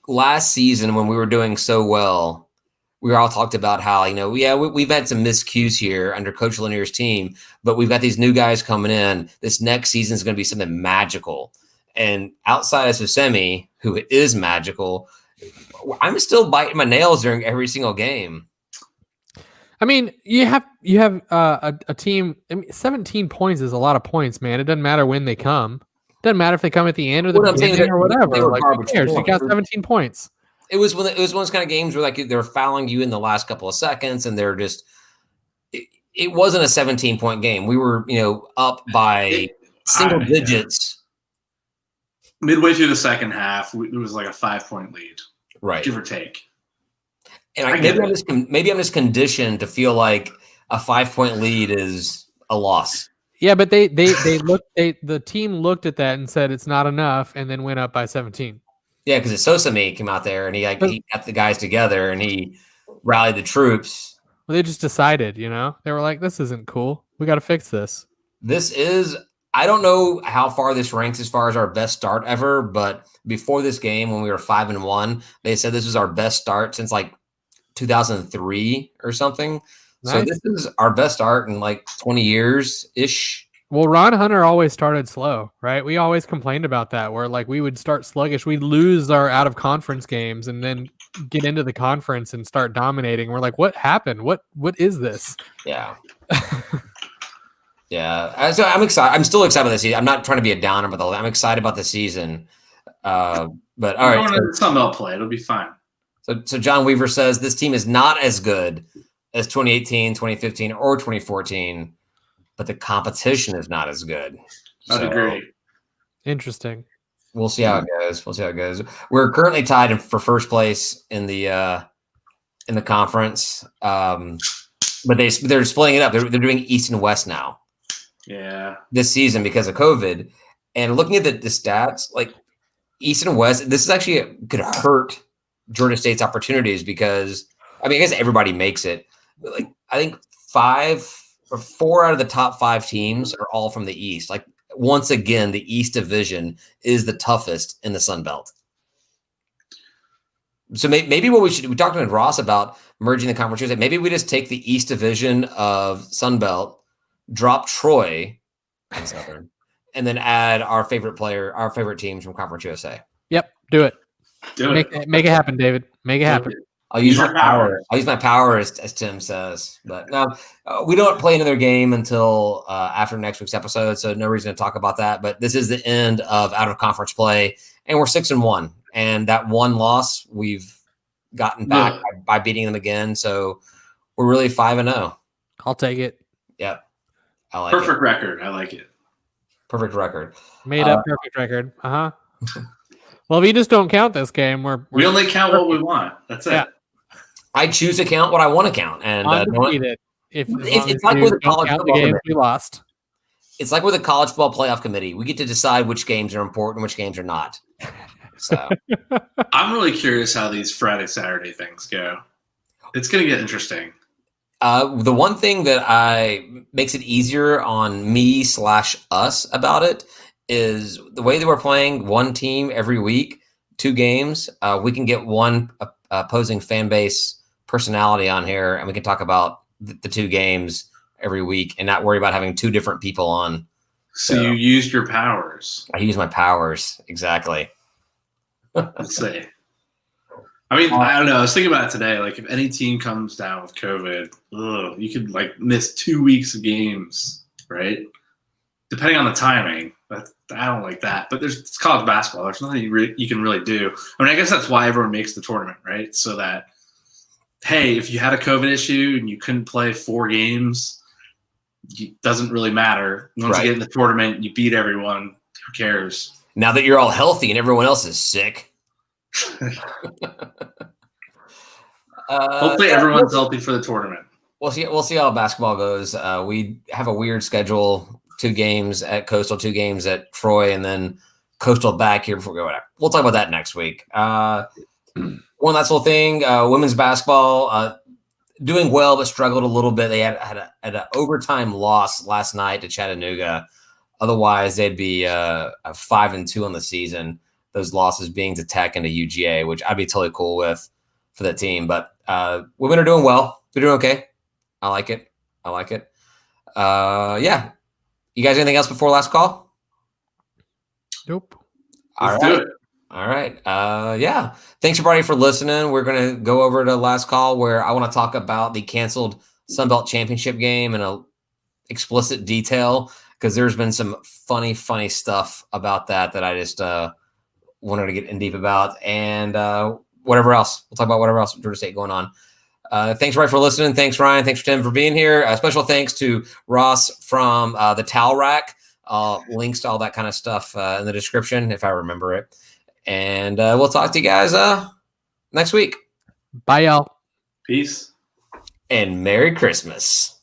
last season when we were doing so well, we all talked about how, we've had some miscues here under Coach Lanier's team, but we've got these new guys coming in. This next season is going to be something magical. And outside of Susemi, who is magical, I'm still biting my nails during every single game. I mean, you have a team. I mean, 17 points is a lot of points, man. It doesn't matter when they come. It doesn't matter if they come at the end or the beginning or whatever. Like, who cares? You got 17 points. It was one of those kind of games where like they're fouling you in the last couple of seconds, and they're just. It wasn't a 17-point game. We were, up by single digits. Midway through the second half, it was like a 5-point lead, right, give or take. And maybe I'm just conditioned to feel like a 5-point lead is a loss. Yeah, but they the team looked at that and said it's not enough, and then went up by 17. Yeah, because Sosame came out there and he got the guys together and he rallied the troops. Well, they just decided, they were like, this isn't cool. We got to fix this. I don't know how far this ranks as far as our best start ever, but before this game, when we were 5-1, they said this was our best start since like 2003 or something. Nice. So this is our best start in like 20 years ish. Well, Ron Hunter always started slow, right? We always complained about that, where like we would start sluggish. We'd lose our out of conference games and then get into the conference and start dominating. We're like, what happened? What is this? Yeah. Yeah, so I'm excited. I'm still excited about this season. I'm not trying to be a downer, but I'm excited about the season. But all right, some they'll play. It'll be fine. So John Weaver says this team is not as good as 2018, 2015, or 2014, but the competition is not as good. I'd agree. Interesting. We'll see how it goes. We're currently tied for first place in the conference, but they're splitting it up. They're doing East and West now. Yeah, this season because of COVID, and looking at the stats, like East and West, this is actually could hurt Georgia State's opportunities because I guess everybody makes it. Like I think 5 or 4 out of the top 5 teams are all from the East. Like once again, the East Division is the toughest in the Sun Belt. So maybe what we talked to Ross about merging the conferences. Maybe we just take the East Division of Sun Belt, drop Troy and Southern, and then add our favorite teams from Conference USA. Yep, do it. Make it happen, David. Make it happen. I'll use my power. I'll use my power, as Tim says. But no, we don't play another game until after next week's episode, so no reason to talk about that. But this is the end of out of conference play, and we're 6-1. And that one loss we've gotten back by beating them again, so we're really 5-0. I'll take it. Yep. I like perfect record. I like it. Perfect record. Made up perfect record. Well, if you just don't count this game, we only count what we want. That's it. I choose to count what I want to count, and it's like with the college football games we lost. It's like with the college football playoff committee. We get to decide which games are important, which games are not. So I'm really curious how these Friday, Saturday things go. It's going to get interesting. The one thing that makes it easier on me / us about it is the way that we're playing one team every week, 2 games. We can get one opposing fan base personality on here, and we can talk about the 2 games every week and not worry about having 2 different people on. So you used your powers. I use my powers. Exactly. Let's see. I mean, I don't know. I was thinking about it today. Like, if any team comes down with COVID, you could like miss 2 weeks of games, right? depending on the timing, I don't like that. But it's college basketball. There's nothing you can really do. I mean, I guess that's why everyone makes the tournament, right? So that, hey, if you had a COVID issue and you couldn't play 4 games, it doesn't really matter. Once you get in the tournament, you beat everyone. Who cares? Now that you're all healthy and everyone else is sick. Hopefully everyone's healthy for the tournament. We'll see how basketball goes. We have a weird schedule: 2 games at Coastal, 2 games at Troy, and then Coastal back here before we go. Whatever. We'll talk about that next week. One last little thing: women's basketball doing well, but struggled a little bit. They had an overtime loss last night to Chattanooga. Otherwise, they'd be 5-2 on the season. Those losses being to Tech and to UGA, which I'd be totally cool with for that team. But women are doing well. They're doing okay. I like it. Yeah. You guys, anything else before last call? Nope. Let's do it. All right. Yeah. Thanks everybody for listening. We're going to go over to last call where I want to talk about the canceled Sunbelt Championship game in a explicit detail, because there's been some funny stuff about that I just wanted to get in deep about, and whatever else. We'll talk about whatever else Georgia State going on. Thanks, Ryan, for listening. Thanks, Ryan. Thanks, Tim, for being here. Special thanks to Ross from the Towel Rack. Links to all that kind of stuff in the description, if I remember it. And we'll talk to you guys next week. Bye, y'all. Peace. And Merry Christmas.